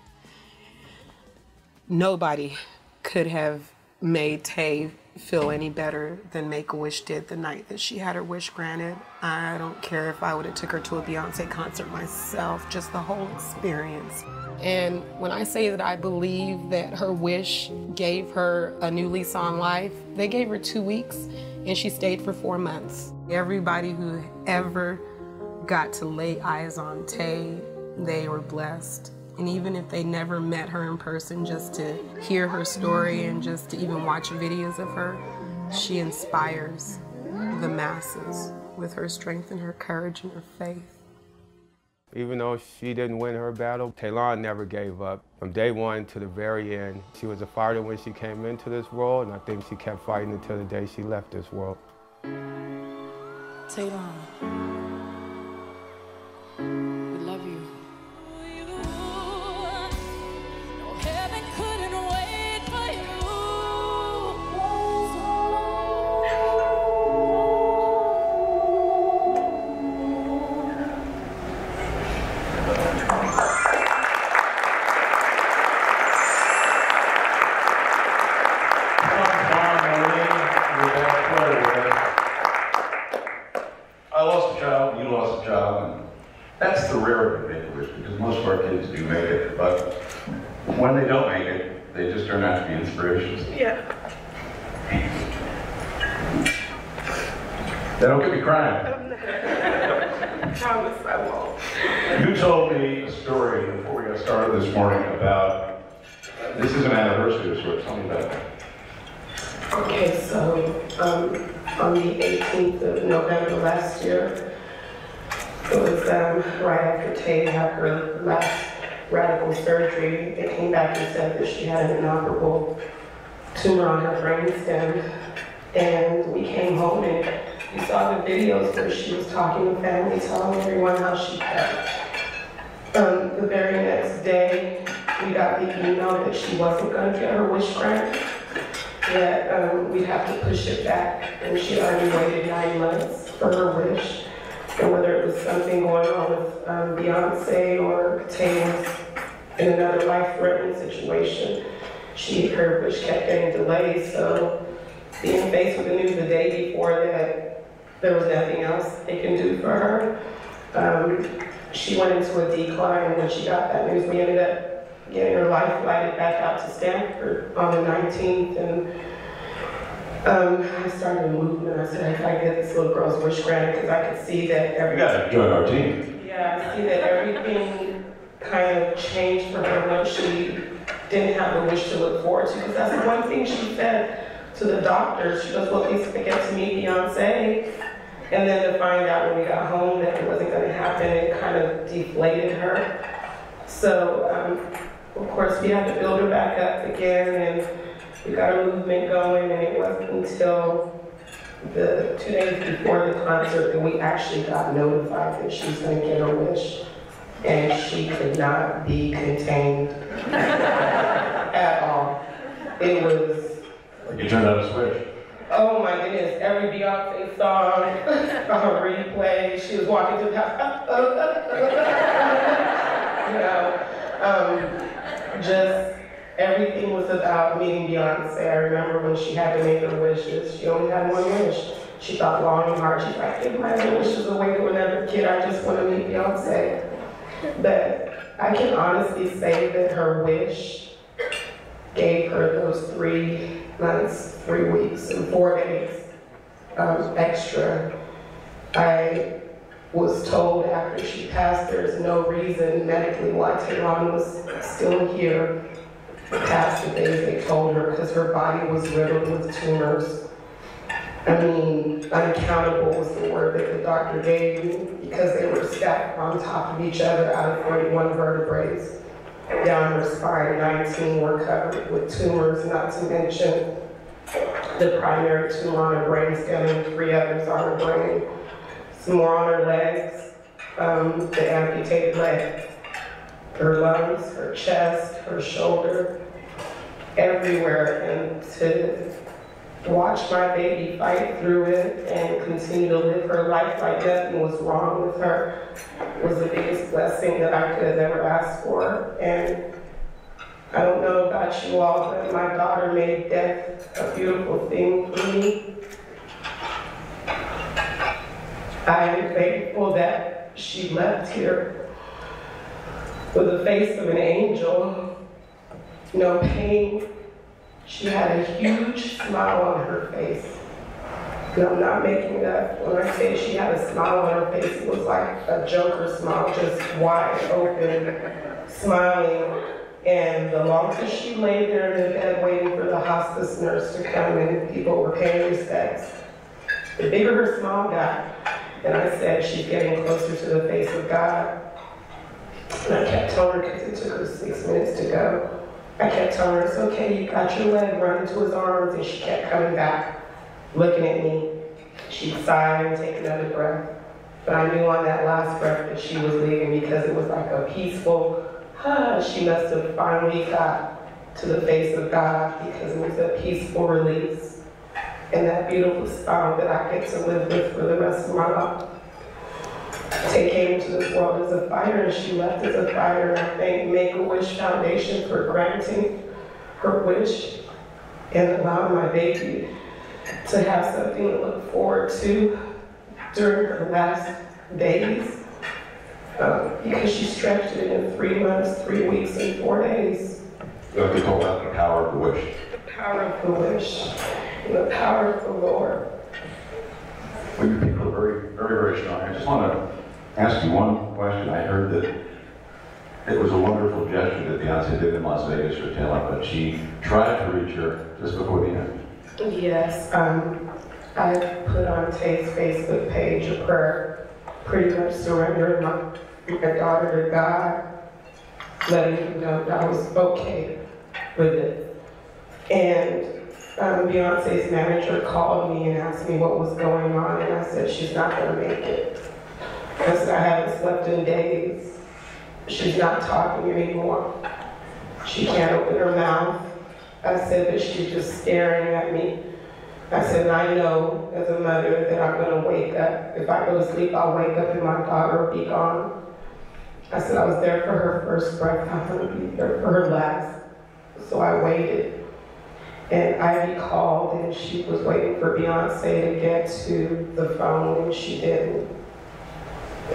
Nobody could have made Tay feel any better than Make-A-Wish did the night that she had her wish granted. I don't care if I would have took her to a Beyonce concert myself, just the whole experience. And when I say that I believe that her wish gave her a new lease on life, they gave her 2 weeks and she stayed for 4 months. Everybody who ever got to lay eyes on Tay, they were blessed. And even if they never met her in person, just to hear her story and just to even watch videos of her, she inspires the masses with her strength and her courage and her faith. Even though she didn't win her battle, Taylon never gave up. From day one to the very end, she was a fighter when she came into this world, and I think she kept fighting until the day she left this world. Taylon, we love you. That's the rare of Make-A-Wish, because most of our kids do make it, but when they don't make it, they just turn out to be inspirations. Yeah. They don't get me crying. I promise I won't. You told me a story before we got started this morning about, this is an anniversary of sorts. Tell me about that. Okay, so on the 18th of November last year, it was right after Tay had her last radical surgery. They came back and said that she had an inoperable tumor on her brainstem. And we came home and we saw the videos where she was talking to family, telling everyone how she felt. The very next day, we got the email that she wasn't going to get her wish grant, that we'd have to push it back. And she already waited 9 months for her wish. And whether it was something going on with Beyonce or Tay was in another life-threatening situation, her wish kept getting delayed. So being faced with the news the day before that there was nothing else they can do for her, she went into a decline. And when she got that news, we ended up getting her life flighted back out to Stanford on the 19th. And I started a movement. I said, I gotta get this little girl's wish granted, because I could see that everything. You gotta join our team. Yeah, I see that everything kind of changed for her when she didn't have the wish to look forward to. Because that's the one thing she said to the doctors. She goes, well, at least I get to meet Beyonce. And then to find out when we got home that it wasn't going to happen, it kind of deflated her. So, of course, we had to build her back up again, and we got a movement going, and it wasn't until the 2 days before the concert that we actually got notified that she was going to get her wish. And she could not be contained at all. It was... Like you turned on a switch. Oh my goodness, every Beyonce song on replay, she was walking through the house, you know, just everything was about meeting Beyonce. I remember when she had to make her wishes, she only had one wish. She thought long and hard. She's like, give my wishes away to another kid, I just want to meet Beyonce. But I can honestly say that her wish gave her those 3 months, 3 weeks, and 4 days extra. I was told after she passed there's no reason medically why Taylon was still here past the days they told her, because her body was riddled with tumors. I mean, uncountable was the word that the doctor gave me, because they were stacked on top of each other out of 41 vertebrae. Down her spine, 19 were covered with tumors, not to mention the primary tumor on her brainstem and 3 others on her brain. Some more on her legs, the amputated leg, her lungs, her chest, her shoulder. everywhere, and to watch my baby fight through it and continue to live her life like nothing was wrong with her was the biggest blessing that I could have ever asked for. And I don't know about you all, but my daughter made death a beautiful thing for me. I am thankful that she left here with the face of an angel, no pain. She had a huge smile on her face. And I'm not making it up. When I say she had a smile on her face, it was like a Joker smile, just wide open, smiling. And the longer she lay there in the bed waiting for the hospice nurse to come and people were paying respects, the bigger her smile got. And I said, she's getting closer to the face of God. And I kept telling her, because it took her 6 minutes to go, I kept telling her, it's okay, you got your leg, run into his arms, and she kept coming back, looking at me. She'd sigh and take another breath. But I knew on that last breath that she was leaving because it was like a peaceful, she must have finally got to the face of God because it was a peaceful release. And that beautiful smile that I get to live with for the rest of my life. Tay came into this world as a fighter, and she left as a fighter. And I thank Make-A-Wish Foundation for granting her wish and allowing my baby to have something to look forward to during her last days. Because she stretched it in 3 months, 3 weeks, and 4 days. You have to talk about the power of the wish. The power of the wish. And the power of the Lord. Well, you people are very, very, very strong. I just want to ask you one question. I heard that it was a wonderful gesture that Beyonce did in Las Vegas for Taylon, but she tried to reach her just before the end. Yes, I put on Tay's Facebook page a prayer, pretty much surrendering my daughter to God, letting him know that I was okay with it. And Beyonce's manager called me and asked me what was going on, and I said, she's not going to make it. I said, I haven't slept in days. She's not talking anymore. She can't open her mouth. I said that she's just staring at me. I said, I know as a mother that I'm going to wake up. If I go to sleep, I'll wake up and my daughter will be gone. I said, I was there for her first breath. I'm going to be there for her last. So I waited. And Ivy called, and she was waiting for Beyonce to get to the phone, and she didn't.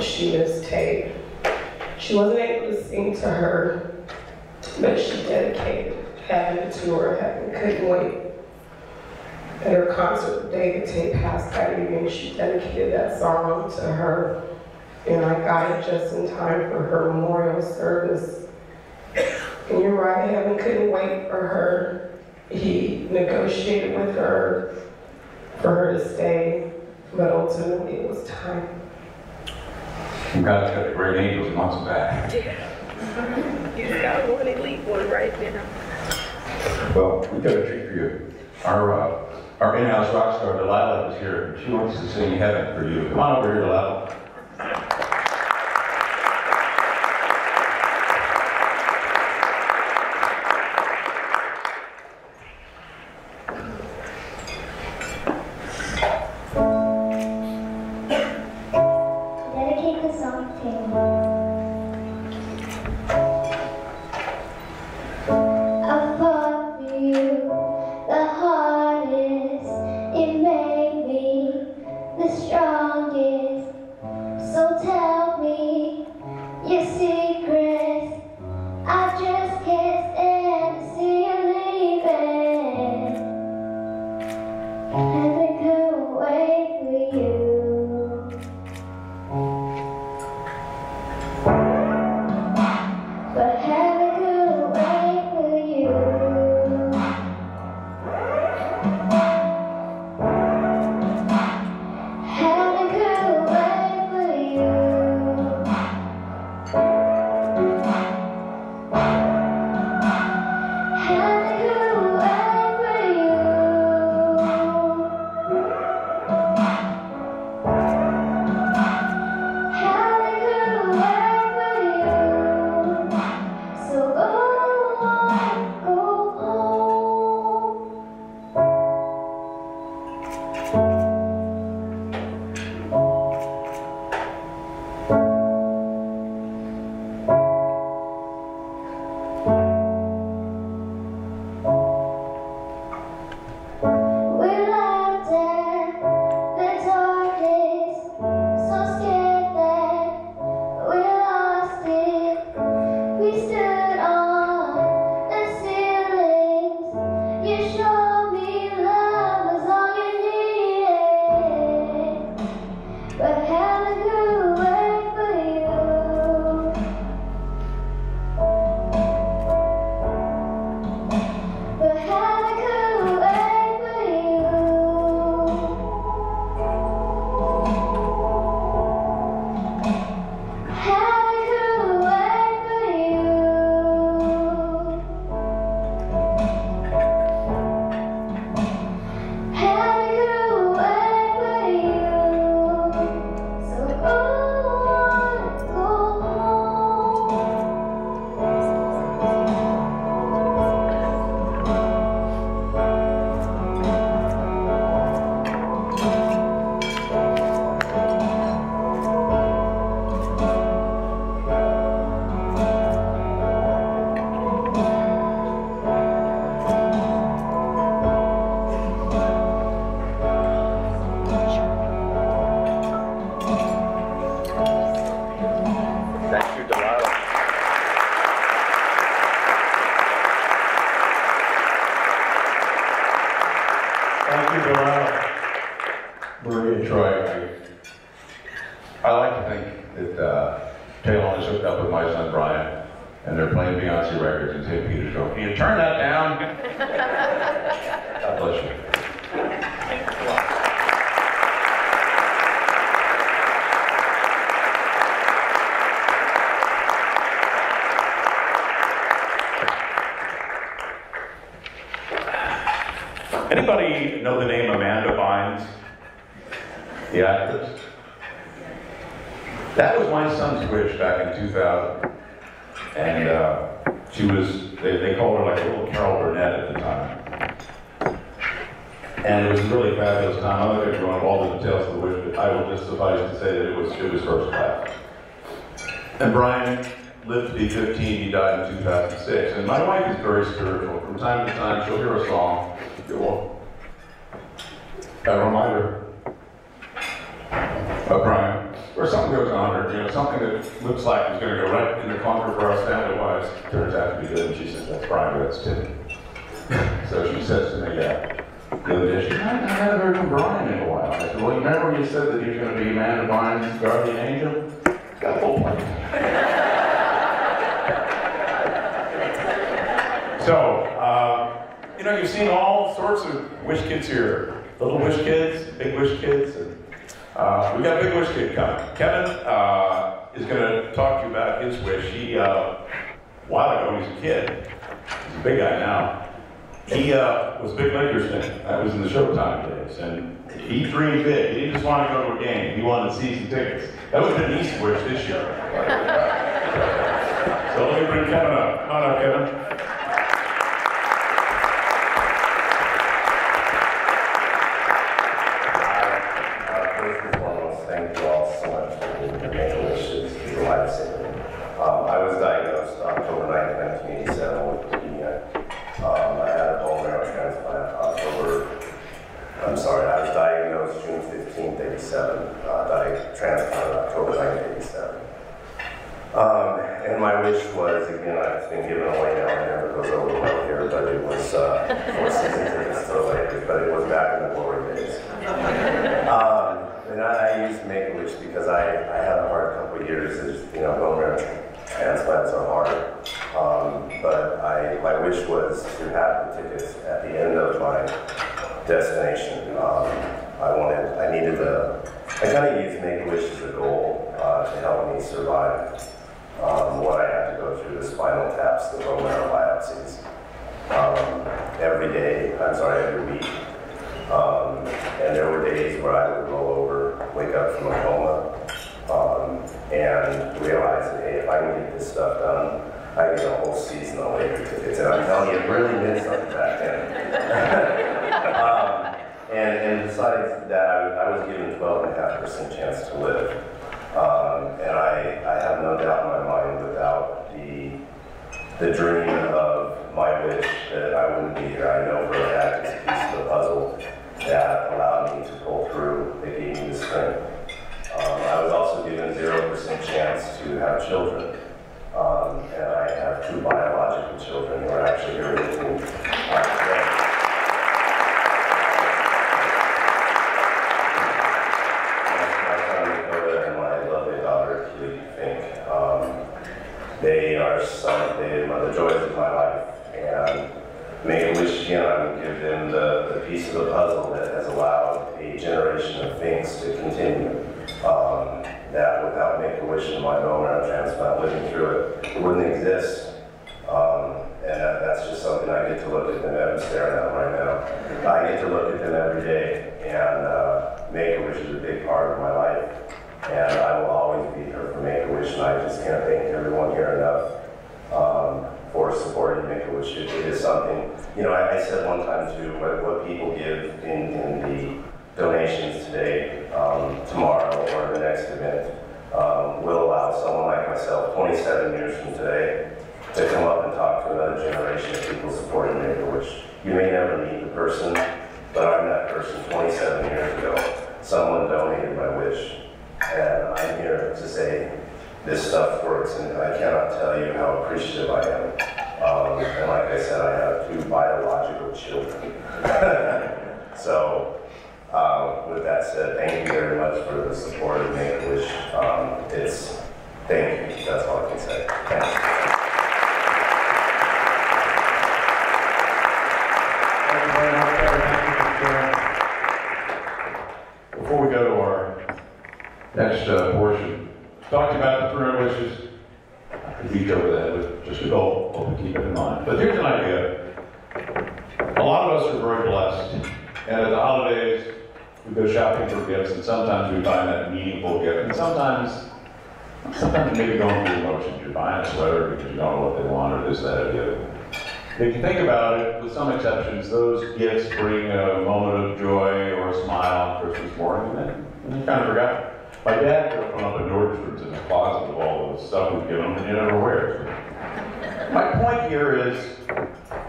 She missed Tay. She wasn't able to sing to her, but she dedicated heaven to her. Heaven couldn't wait. At her concert the day that Tay passed that evening, she dedicated that song to her, and I got it just in time for her memorial service. And you're right, heaven couldn't wait for her. He negotiated with her for her to stay, but ultimately it was time. And God's got the great angels, He wants them back. Yeah. He's got one elite one right now. Well, we've got a treat for you. Our in-house rock star, Delilah, is here. She wants to sing Heaven for you. Come on over here, Delilah. The strongest showed me love was all you needed, but heaven grew away for you. But heaven grew away for you. Heaven grew away for you. Heaven grew away for you. So go on, go Thank you, Delilah. Thank you, Delilah. Marie and Troy, I like to think that Taylon is hooked up with my son Brian, and they're playing Beyonce records in St. Petersburg. Can you turn that down? God bless you. Anybody know the name Amanda Bynes? The actress? That was my son's wish back in 2000. And she was, they called her like a little Carol Burnett at the time. And it was a really fabulous time. I'm not going to go into all the details of the wish, but I will just suffice to say that it was first class. And Brian lived to be 15, he died in 2006. And my wife is very spiritual. From time to time, she'll hear a song. A reminder of Brian, or something goes on, or something that looks like it's going to go right in the clunker for us family wives turns out to be good, and she says, "That's Brian, that's Tim." So she says to me, the other day, she said, "I haven't heard from Brian in a while." I said, "Well, you remember when you said that he was going to be Amanda Bynes' guardian angel? He's got a full plate." So, you've seen all sorts of wish kids here. Little wish kids, big wish kids. And, we got a big wish kid coming. Kevin is going to talk to you about his wish. He, a while ago, he was a kid. He's a big guy now. He was a big Lakers fan. That was in the Showtime days. And he dreamed big. He didn't just want to go to a game. He wanted season tickets. That would have been an East wish this year. So let me bring Kevin up. Come on up, Kevin. I was diagnosed October 9th, 1987 with leukemia. I had a bone marrow transplant I was diagnosed June 15th, 87. Transplanted October 9th, 87. And my wish was, again, it's been given away now, it never goes over well here, but it was 4 season tickets to the Lakers, but it was back in the glory days. And I used Make-A-Wish because I had a hard couple of years. Bone marrow transplants are hard. But my wish was to have the tickets at the end of my destination. I kind of used Make-A-Wish as a goal to help me survive what I had to go through, the spinal taps, the bone marrow biopsies. Every week. And there were days where I would roll over, wake up from a coma, and realize that, hey, if I can get this stuff done, I get a whole season of Laker tickets. And I'm telling you, it really meant something back then. And besides that, I was given 12.5% chance to live. And I have no doubt in my mind without the dream of my wish that I wouldn't be here. I know for a fact it's a piece of the puzzle that allowed me to pull through, that gave me the strength. I was also given 0% chance to have children. And I have 2 biological children who are actually here with me today. again, I would give them the piece of the puzzle that has allowed a generation of things to continue. That without Make-A-Wish and my bone marrow transplant, living through it wouldn't exist. And that's just something I get to look at them and stare at them right now. I get to look at them every day, and Make-A-Wish is a big part of my life. And I will always be here for Make-A-Wish, and I just can't thank everyone here enough for supporting Make-A-Wish. It is something, you know, I said one time too, what people give in the donations today, tomorrow, or the next event, will allow someone like myself, 27 years from today, to come up and talk to another generation of people supporting Make-A-Wish. You may never meet the person, but I'm that person 27 years ago. Someone donated my wish, and I'm here to say this stuff works, and I cannot tell you how appreciative I am. And like I said, I have 2 biological children. So, with that said, thank you very much for the support of Make-A-Wish. Thank you, that's all I can say. Thank you. Before we go to our next portion, talking about the 300 wishes, I could beat you over the head with just a goal, hope to keep it in mind. But here's an idea. A lot of us are very blessed, and at the holidays, we go shopping for gifts, and sometimes we find that meaningful gift, and sometimes maybe going through the motions. You're buying a sweater because you don't know what they want, or this, that, or the other. If you think about it, with some exceptions, those gifts bring a moment of joy or a smile on Christmas morning, and then you kind of forgot. My dad could open up a Nordstrom's in the closet of all the stuff we've given him, and he never wears it. My point here is,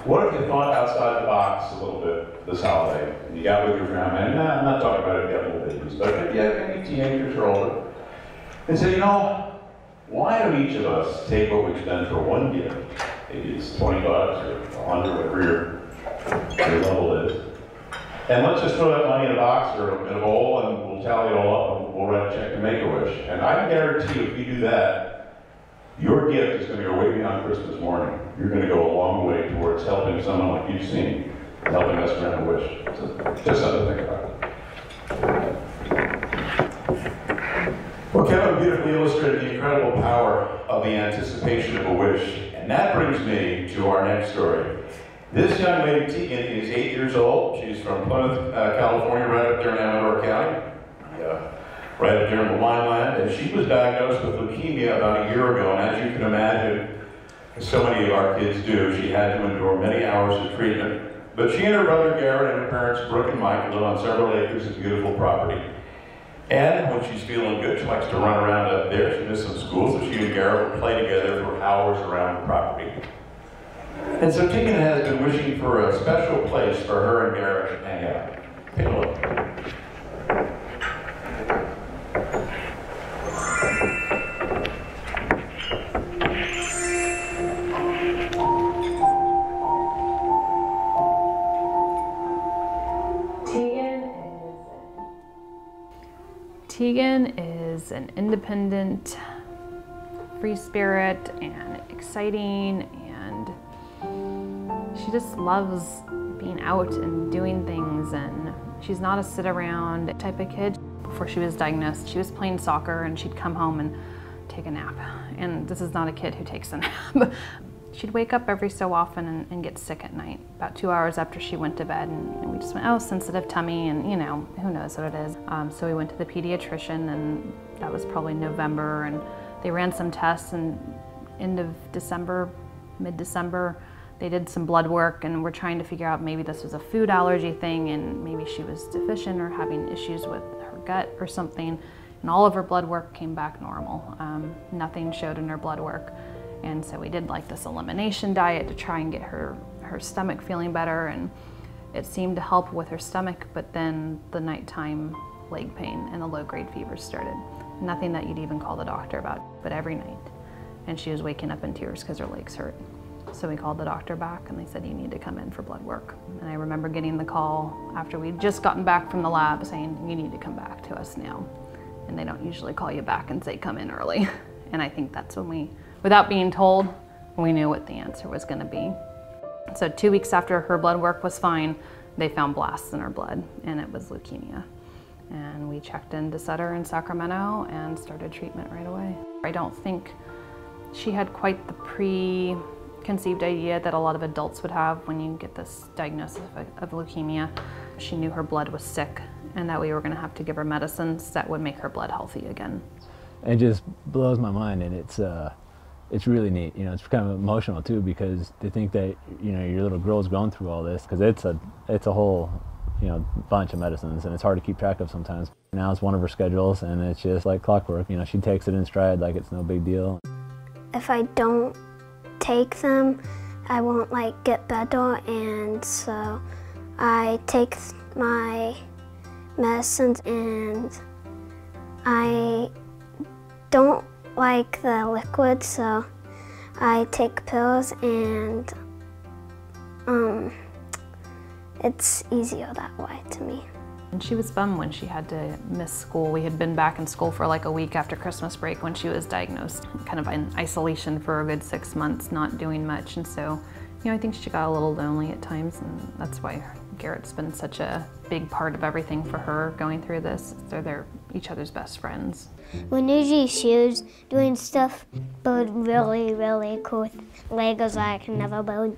what if you thought outside the box a little bit this holiday? And you got with your family, and I'm not talking about if you have little babies, but if you have any teenagers or older, and say, you know, why don't each of us take what we spend for one gift? Maybe it's $20 or $100, whatever your level is. And let's just throw that money in a box or in a bowl, and we'll tally it all up, and we'll write a check to Make-A-Wish. And I can guarantee you, if you do that, your gift is going to go way beyond Christmas morning. You're going to go a long way towards helping someone like you've seen, helping us grant a wish. So just something to think about. Well, Kevin beautifully illustrated the incredible power of the anticipation of a wish. And that brings me to our next story. This young lady, Teagan, is 8 years old. She's from Plymouth, California, right up there in Amador County, right up there in the Wineland. And she was diagnosed with leukemia about a year ago. And as you can imagine, as so many of our kids do, she had to endure many hours of treatment. But she and her brother Garrett and her parents, Brooke and Mike, live on several acres of beautiful property. And when she's feeling good, she likes to run around up there. She missed some school, so she and Garrett would play together for hours around the property. And so Teagan has been wishing for a special place for her and Garrett to hang out. Take a look. Teagan is an independent, free spirit and exciting, and she just loves being out and doing things, and she's not a sit around type of kid. Before she was diagnosed, she was playing soccer and she'd come home and take a nap. And this is not a kid who takes a nap. She'd wake up every so often and get sick at night, about 2 hours after she went to bed, and we just went, oh, sensitive tummy, and you know, who knows what it is. So we went to the pediatrician, and that was probably November, and they ran some tests, and end of December, mid-December, they did some blood work, and we're trying to figure out maybe this was a food allergy thing, and maybe she was deficient or having issues with her gut or something, and all of her blood work came back normal. Nothing showed in her blood work. And so we did like this elimination diet to try and get her stomach feeling better, and it seemed to help with her stomach, but then the nighttime leg pain and the low-grade fever started. Nothing that you'd even call the doctor about, but every night. And she was waking up in tears because her legs hurt. So we called the doctor back, and they said, you need to come in for blood work. And I remember getting the call after we'd just gotten back from the lab saying, you need to come back to us now. And they don't usually call you back and say, come in early. And I think that's when we, without being told, we knew what the answer was going to be. So 2 weeks after her blood work was fine, they found blasts in her blood, and it was leukemia. And we checked into Sutter in Sacramento and started treatment right away. I don't think she had quite the preconceived idea that a lot of adults would have when you get this diagnosis of leukemia. She knew her blood was sick and that we were going to have to give her medicines that would make her blood healthy again. It just blows my mind, and it's really neat. You know, it's kind of emotional too, because to think that, you know, your little girl's going through all this, because it's a whole, you know, bunch of medicines, and it's hard to keep track of sometimes. Now it's one of her schedules, and it's just like clockwork. You know, she takes it in stride like it's no big deal. If I don't take them, I won't like get better, and so I take my medicines, and I don't like the liquid, so I take pills, and it's easier that way to me. And she was bummed when she had to miss school. We had been back in school for like a week after Christmas break when she was diagnosed, kind of in isolation for a good 6 months, not doing much. And so, you know, I think she got a little lonely at times, and that's why Garrett's been such a big part of everything for her going through this. They're each other's best friends. When usually she was doing stuff, build really, really cool Legos that I can never build.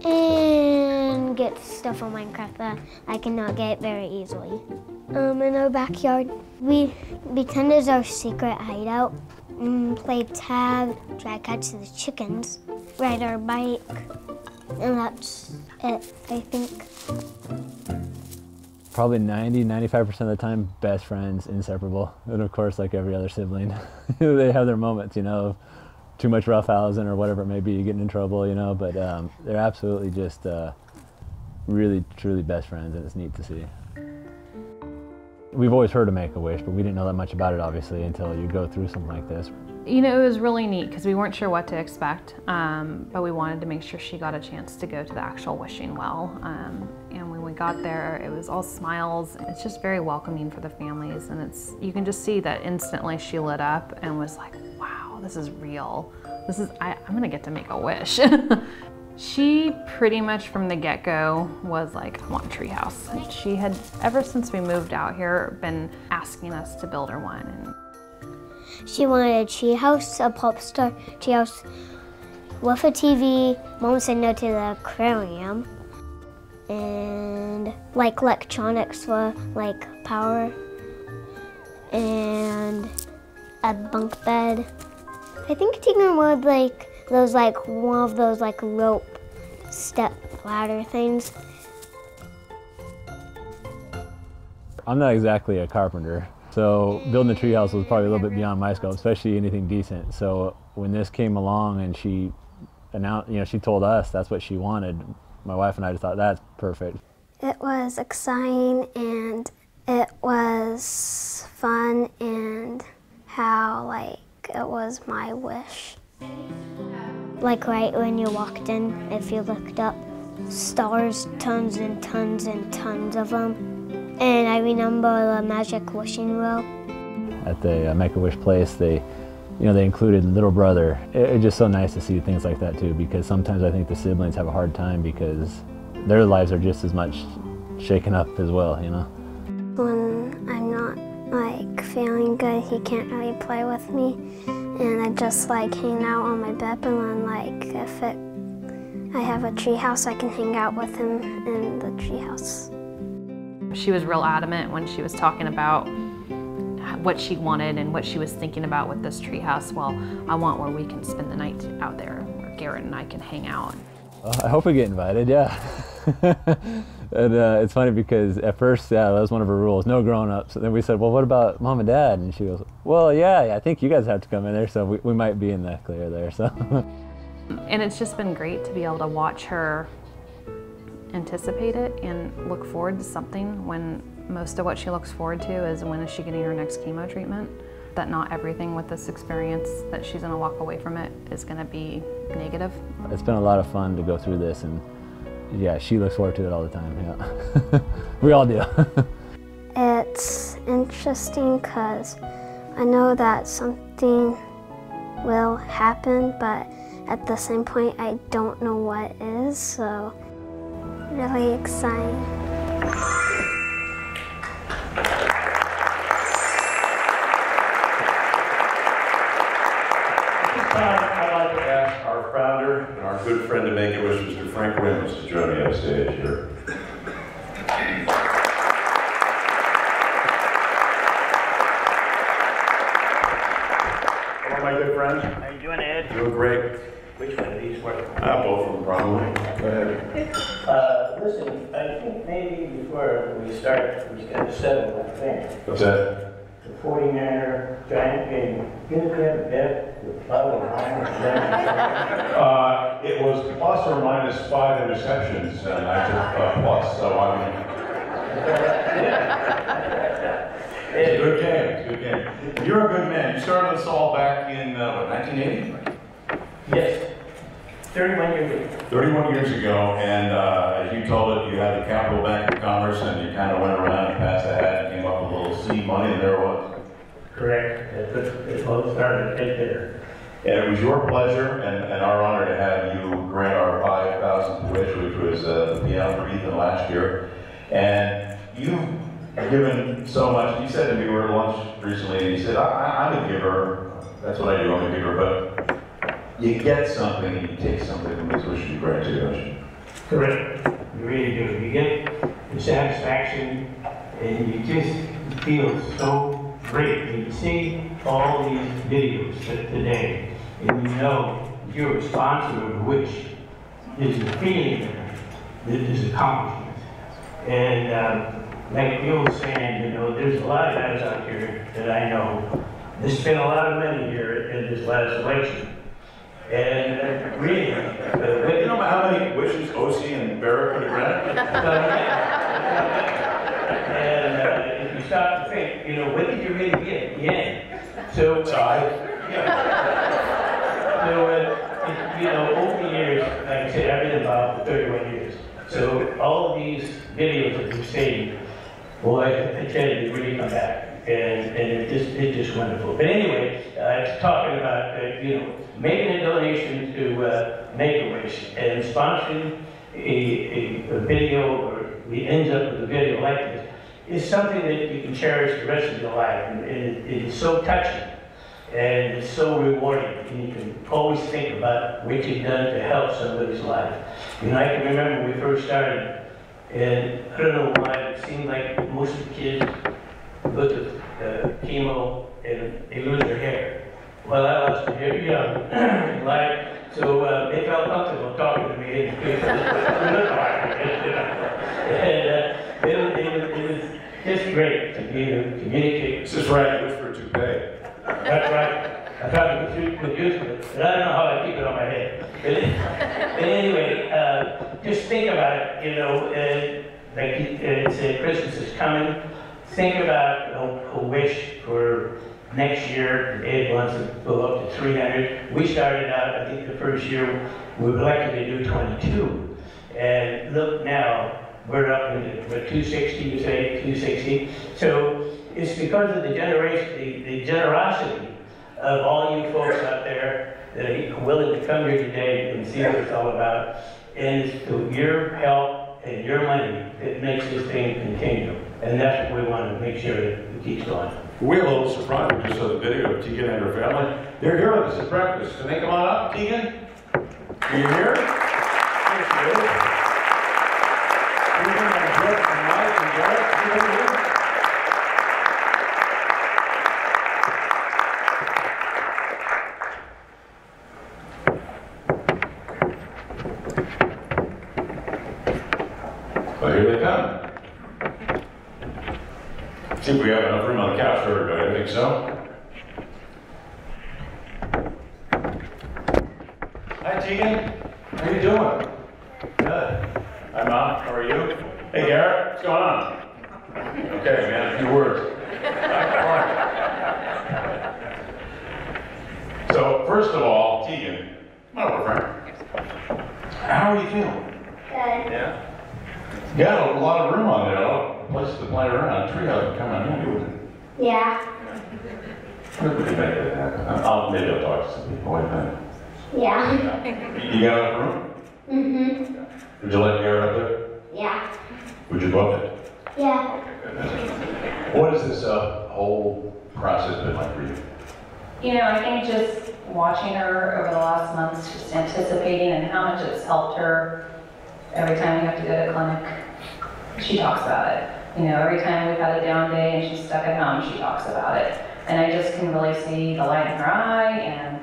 And get stuff on Minecraft that I cannot get very easily. In our backyard, we pretend it's our secret hideout. Play tag, try to catch the chickens, ride our bike, and that's it, I think. Probably 90–95% of the time, best friends, inseparable. And of course, like every other sibling, they have their moments, you know, too much roughhousing or whatever it may be, getting in trouble, you know, but they're absolutely just really, truly best friends, and it's neat to see. We've always heard of Make-A-Wish, but we didn't know that much about it, obviously, until you go through something like this. You know, it was really neat because we weren't sure what to expect, but we wanted to make sure she got a chance to go to the actual wishing well. And when we got there, it was all smiles. It's just very welcoming for the families, and you can just see that instantly she lit up and was like, wow, this is real. I'm gonna get to make a wish. She pretty much from the get-go was like, I want a treehouse. She had, ever since we moved out here, been asking us to build her one. And she wanted a treehouse, a pop star treehouse with a TV. Mom said no to the aquarium. And like electronics for like power. And a bunk bed. I think Teagan would like those one of those rope step ladder things. I'm not exactly a carpenter, so building a treehouse was probably a little bit beyond my scope, especially anything decent. So when this came along and she announced, you know, she told us that's what she wanted, my wife and I just thought that's perfect. It was exciting, and it was fun, and how it was my wish. Like right when you walked in, if you looked up, stars, tons and tons and tons of them. And I remember the magic wishing well. At the Make-A-Wish place, they included little brother. It's just so nice to see things like that too, because sometimes I think the siblings have a hard time because their lives are just as much shaken up as well, you know. When I'm not feeling good, he can't really play with me. And I just hang out on my bed, and then if I have a treehouse, I can hang out with him in the treehouse. She was real adamant when she was talking about what she wanted and what she was thinking about with this treehouse. Well, I want where we can spend the night out there, where Garrett and I can hang out. I hope we get invited, yeah. And it's funny because at first, yeah, that was one of her rules, no grown-ups. And then we said, well, what about Mom and Dad? And she goes, well, yeah, I think you guys have to come in there, so we might be in the clear there, so. And it's just been great to be able to watch her anticipate it and look forward to something when most of what she looks forward to is when is she getting her next chemo treatment. That not everything with this experience that she's gonna walk away from it is gonna be negative. It's been a lot of fun to go through this, and yeah, she looks forward to it all the time, yeah. We all do. It's interesting because I know that something will happen, but at the same point, I don't know what is, so really exciting. I'd like to ask our founder and our good friend to Make-A-Wish, Mr. Frank Williams, to join me on stage here. Hello, my good friend. How you doing, Ed? Doing great. Which one of these work? Both of them, probably. Go ahead. Listen, I think maybe before we start, we got to settle one thing. What's that? The 49er giant game. Didn't we have a bet with Bubba It was plus or minus 5 interceptions, and I took plus, so I mean. It's a good game. It's a good game. You're a good man. You started this all back in, what, 1980? Yes. 31 years ago. 31 years ago, and as you told it, you had the Capital Bank of Commerce, and you kind of went around and passed the hat and came up with a little seed money, and there it was. Correct. It all started right there. And it was your pleasure and our honor to have you grant our 5,000th wish, which was the piano for Ethan last year. And you've given so much. You said to me, we were at lunch recently, and you said, I'm a giver. That's what I do, I'm a giver. But you get something and you take something from this wish you grant to, don't you? Correct. You really do. You get the satisfaction, and you just feel so great. And you see all these videos today, and you know you're responsible for which is the feeling there, this accomplishment. And like the old saying, you know, there's a lot of guys out here that I know that spent a lot of money here in this last election. And really, you know how many wishes O.C. and Barrett could have granted? And if you stop to think, you know, what did you really get at the end? So, you know, over the years, like I said, I've been involved for 31 years. So all of these videos that you've seen, boy, I tell you, they really come back. And it's just wonderful. But anyway, talking about, you know, making a donation to Make-A-Wish and sponsoring a video, or we end up with a video like this, is something that you can cherish the rest of your life. And it's so touching, and it's so rewarding. And you can always think about what you've done to help somebody's life. You know, I can remember when we first started, and I don't know why, it seemed like most of the kids go to chemo and they lose their hair. Well, I lost my hair young in life, so they felt comfortable talking to me and it was just great to be able to communicate. This is right, wish for a toupee. That's right. I thought it was useful, but I don't know how I keep it on my head. But anyway, just think about it, you know, like it's Christmas is coming. Think about a wish for next year. Ed wants to go up to 300. We started out, I think the first year, we were lucky to do 22. And look now, we're up into 260, you say, 260. So it's because of the generation, the generosity of all you folks out there that are willing to come here today and see what it's all about. And it's through your help and your money that makes this thing continue. And that's what we want to make sure that it keeps going. We have a little surprise. We just saw the video of Teagan and her family. They're here with us at breakfast. Can they come on up, Teagan? Are you here? Here she is. Teagan and Brooke and Mike and Garrett. Are you here? Well, here they come. See if we have enough room on the couch for everybody. I think so. Hi, Teagan. How you doing? Good. Hi, Mom. How are you? Hey, Garrett. What's going on? Okay, man. A few words. So, first of all, Teagan, come on over, friend. How are you feeling? Good. Yeah. You got a lot of room on there, though. Places to play around. A treehouse come on handy, wouldn't it? Yeah. What do you think of that? Maybe I'll talk to some people. What do you think? Yeah. You got enough room? Mm-hmm. Would you let Garrett up there? Yeah. Would you go up there? Yeah. What has this whole process been like for you? You know, I think just watching her over the last months, just anticipating and how much it's helped her every time we have to go to clinic, she talks about it. You know, every time we've had a down day and she's stuck at home, she talks about it. And I just can really see the light in her eye, and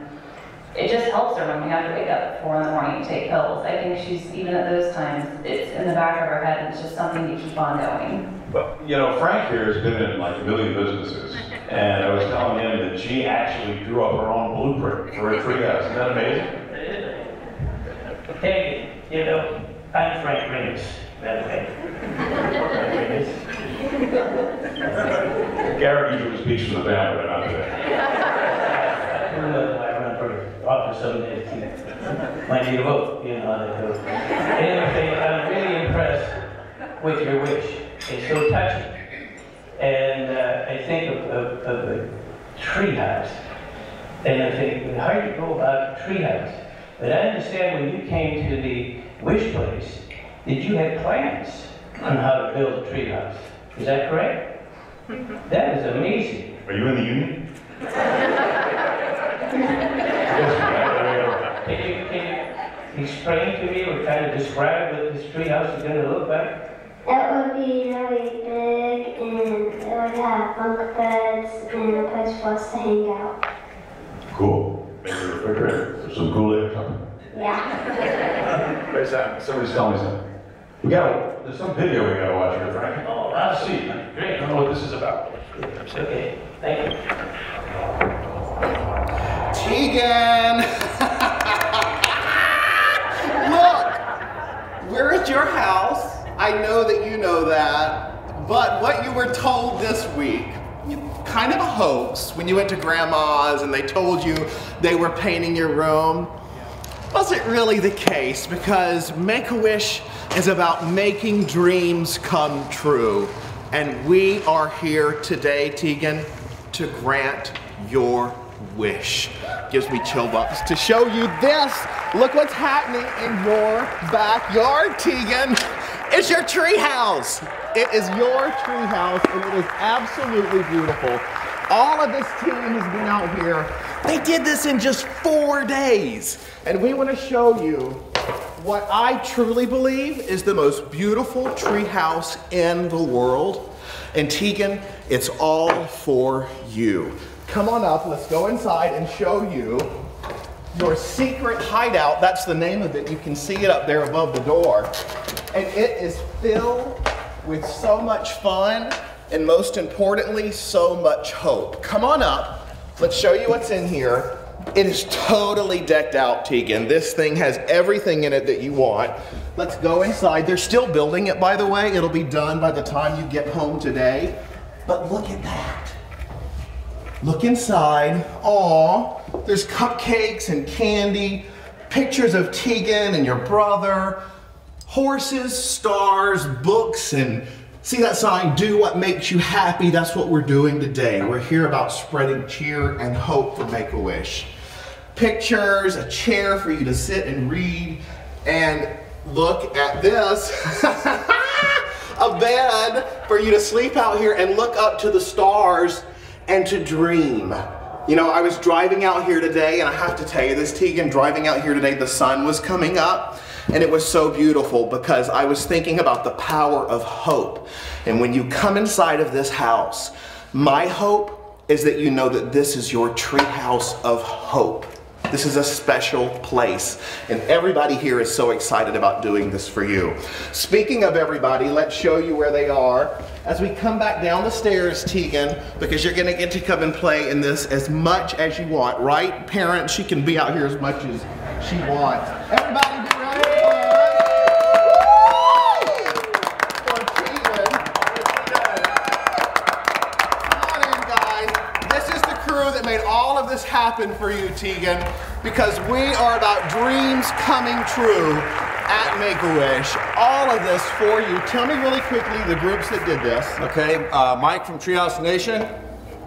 it just helps her when we have to wake up at 4 in the morning to take pills. I think she's, even at those times, it's in the back of her head, and it's just something to keep on going. But, you know, Frank here has been in like a million businesses, and I was telling him that she actually drew up her own blueprint for her treehouse. Isn't that amazing? Hey, you know, I'm Frank Rings, by the way. Garrett usually speaks for the family, but not today. I run for office some days. Might need a vote, you know how that goes. Anyway, I'm really impressed with your wish. It's so touching. And I think of a treehouse. And I think, how do you go about a treehouse? But I understand when you came to the wish place, that you had plans on how to build a treehouse. Is that correct? That is amazing. Are you in the union? Can you explain to me or kind of describe what this treehouse is going to look like? It would be really big, and it would have bunk beds and a place for us to hang out. Cool. Maybe a refrigerator, some Kool-Aid or something. Yeah. Wait a second, somebody's telling me something. There's some video we gotta watch here, Frank. Oh, I'll see. Great. I don't know what this is about. Okay, thank you. Teagan! Look! We're at your house. I know that you know that. But what you were told this week, kind of a hoax when you went to Grandma's and they told you they were painting your room, wasn't really the case, because Make-A-Wish is about making dreams come true. And we are here today, Teagan, to grant your wish. Gives me chill bumps to show you this. Look what's happening in your backyard, Teagan. It's your tree house. It is your tree house, and it is absolutely beautiful. All of this team has been out here. They did this in just 4 days. And we want to show you what I truly believe is the most beautiful tree house in the world. And Teagan, it's all for you. Come on up, let's go inside and show you your secret hideout. That's the name of it. You can see it up there above the door. And it is filled with so much fun, and most importantly, so much hope. Come on up. Let's show you what's in here. It is totally decked out, Teagan. This thing has everything in it that you want. Let's go inside. They're still building it, by the way. It'll be done by the time you get home today. But look at that. Look inside. Aw, there's cupcakes and candy, pictures of Teagan and your brother, horses, stars, books, and see that sign, do what makes you happy? That's what we're doing today. We're here about spreading cheer and hope for Make-A-Wish. Pictures, a chair for you to sit and read, and look at this, a bed for you to sleep out here and look up to the stars and to dream. You know, I was driving out here today, and I have to tell you this, Teagan, driving out here today, the sun was coming up. And it was so beautiful because I was thinking about the power of hope. And when you come inside of this house, my hope is that you know that this is your tree house of hope. This is a special place. And everybody here is so excited about doing this for you. Speaking of everybody, let's show you where they are. As we come back down the stairs, Teagan, because you're gonna get to come and play in this as much as you want, right? Parents, she can be out here as much as she wants. Everybody be ready. That made all of this happen for you, Teagan, because we are about dreams coming true at Make-A-Wish. All of this for you. Tell me really quickly the groups that did this. Okay, Mike from Treehouse Nation.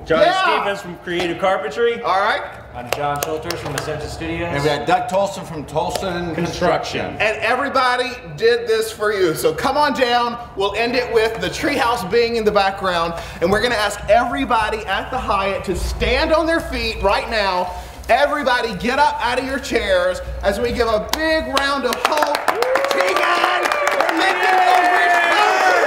Johnny Stevens from Creative Carpentry. All right. I'm Jon Schulters from Ascension Studios. And we got Doug Tolson from Tolson Construction. And everybody did this for you. So come on down. We'll end it with the treehouse being in the background. And we're going to ask everybody at the Hyatt to stand on their feet right now. Everybody get up out of your chairs as we give a big round of hope. Teagan, we're making those wish come true.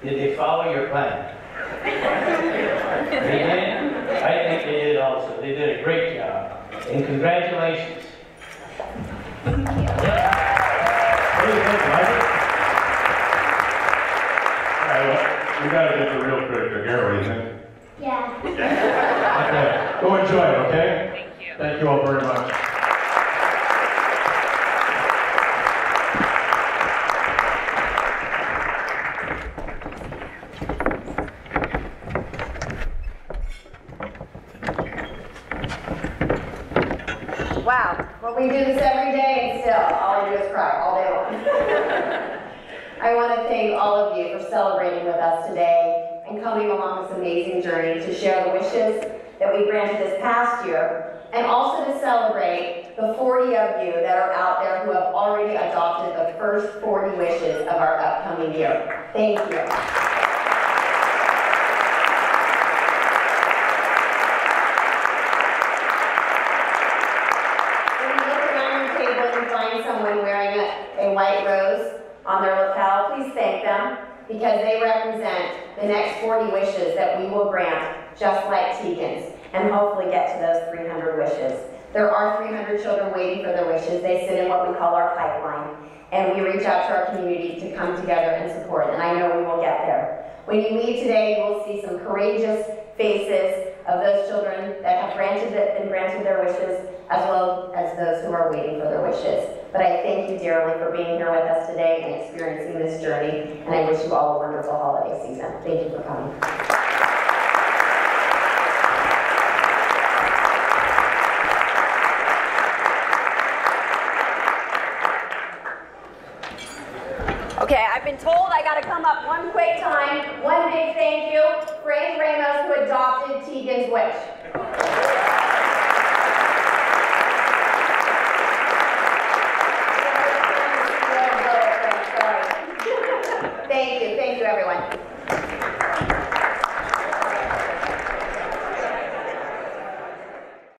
Did they follow your plan? They did? I think they did also. They did a great job. And congratulations. What do you think, Margaret? All right, well, we got to get the real critical here, what do you think? Yeah. Okay, go enjoy it, okay? Thank you. Thank you all very much. Wow, well, we do this every day and still all I do is cry all day long. I want to thank all of you for celebrating with us today and coming along this amazing journey to share the wishes that we granted this past year, and also to celebrate the 40 of you that are out there who have already adopted the first 40 wishes of our upcoming year. Thank you. Someone wearing a white rose on their lapel, please thank them, because they represent the next 40 wishes that we will grant, just like Teagan's, and hopefully get to those 300 wishes. There are 300 children waiting for their wishes. They sit in what we call our pipeline, and we reach out to our community to come together and support, and I know we will get there. When you leave today, you will see some courageous faces of those children that have been granted their wishes, as well as those who are waiting for their wishes. But I thank you dearly for being here with us today and experiencing this journey, and I wish you all a wonderful holiday season. Thank you for coming. Okay, I've been told I gotta come up one quick time. One big thank you, Frank Ramos, who adopted Teagan's wish.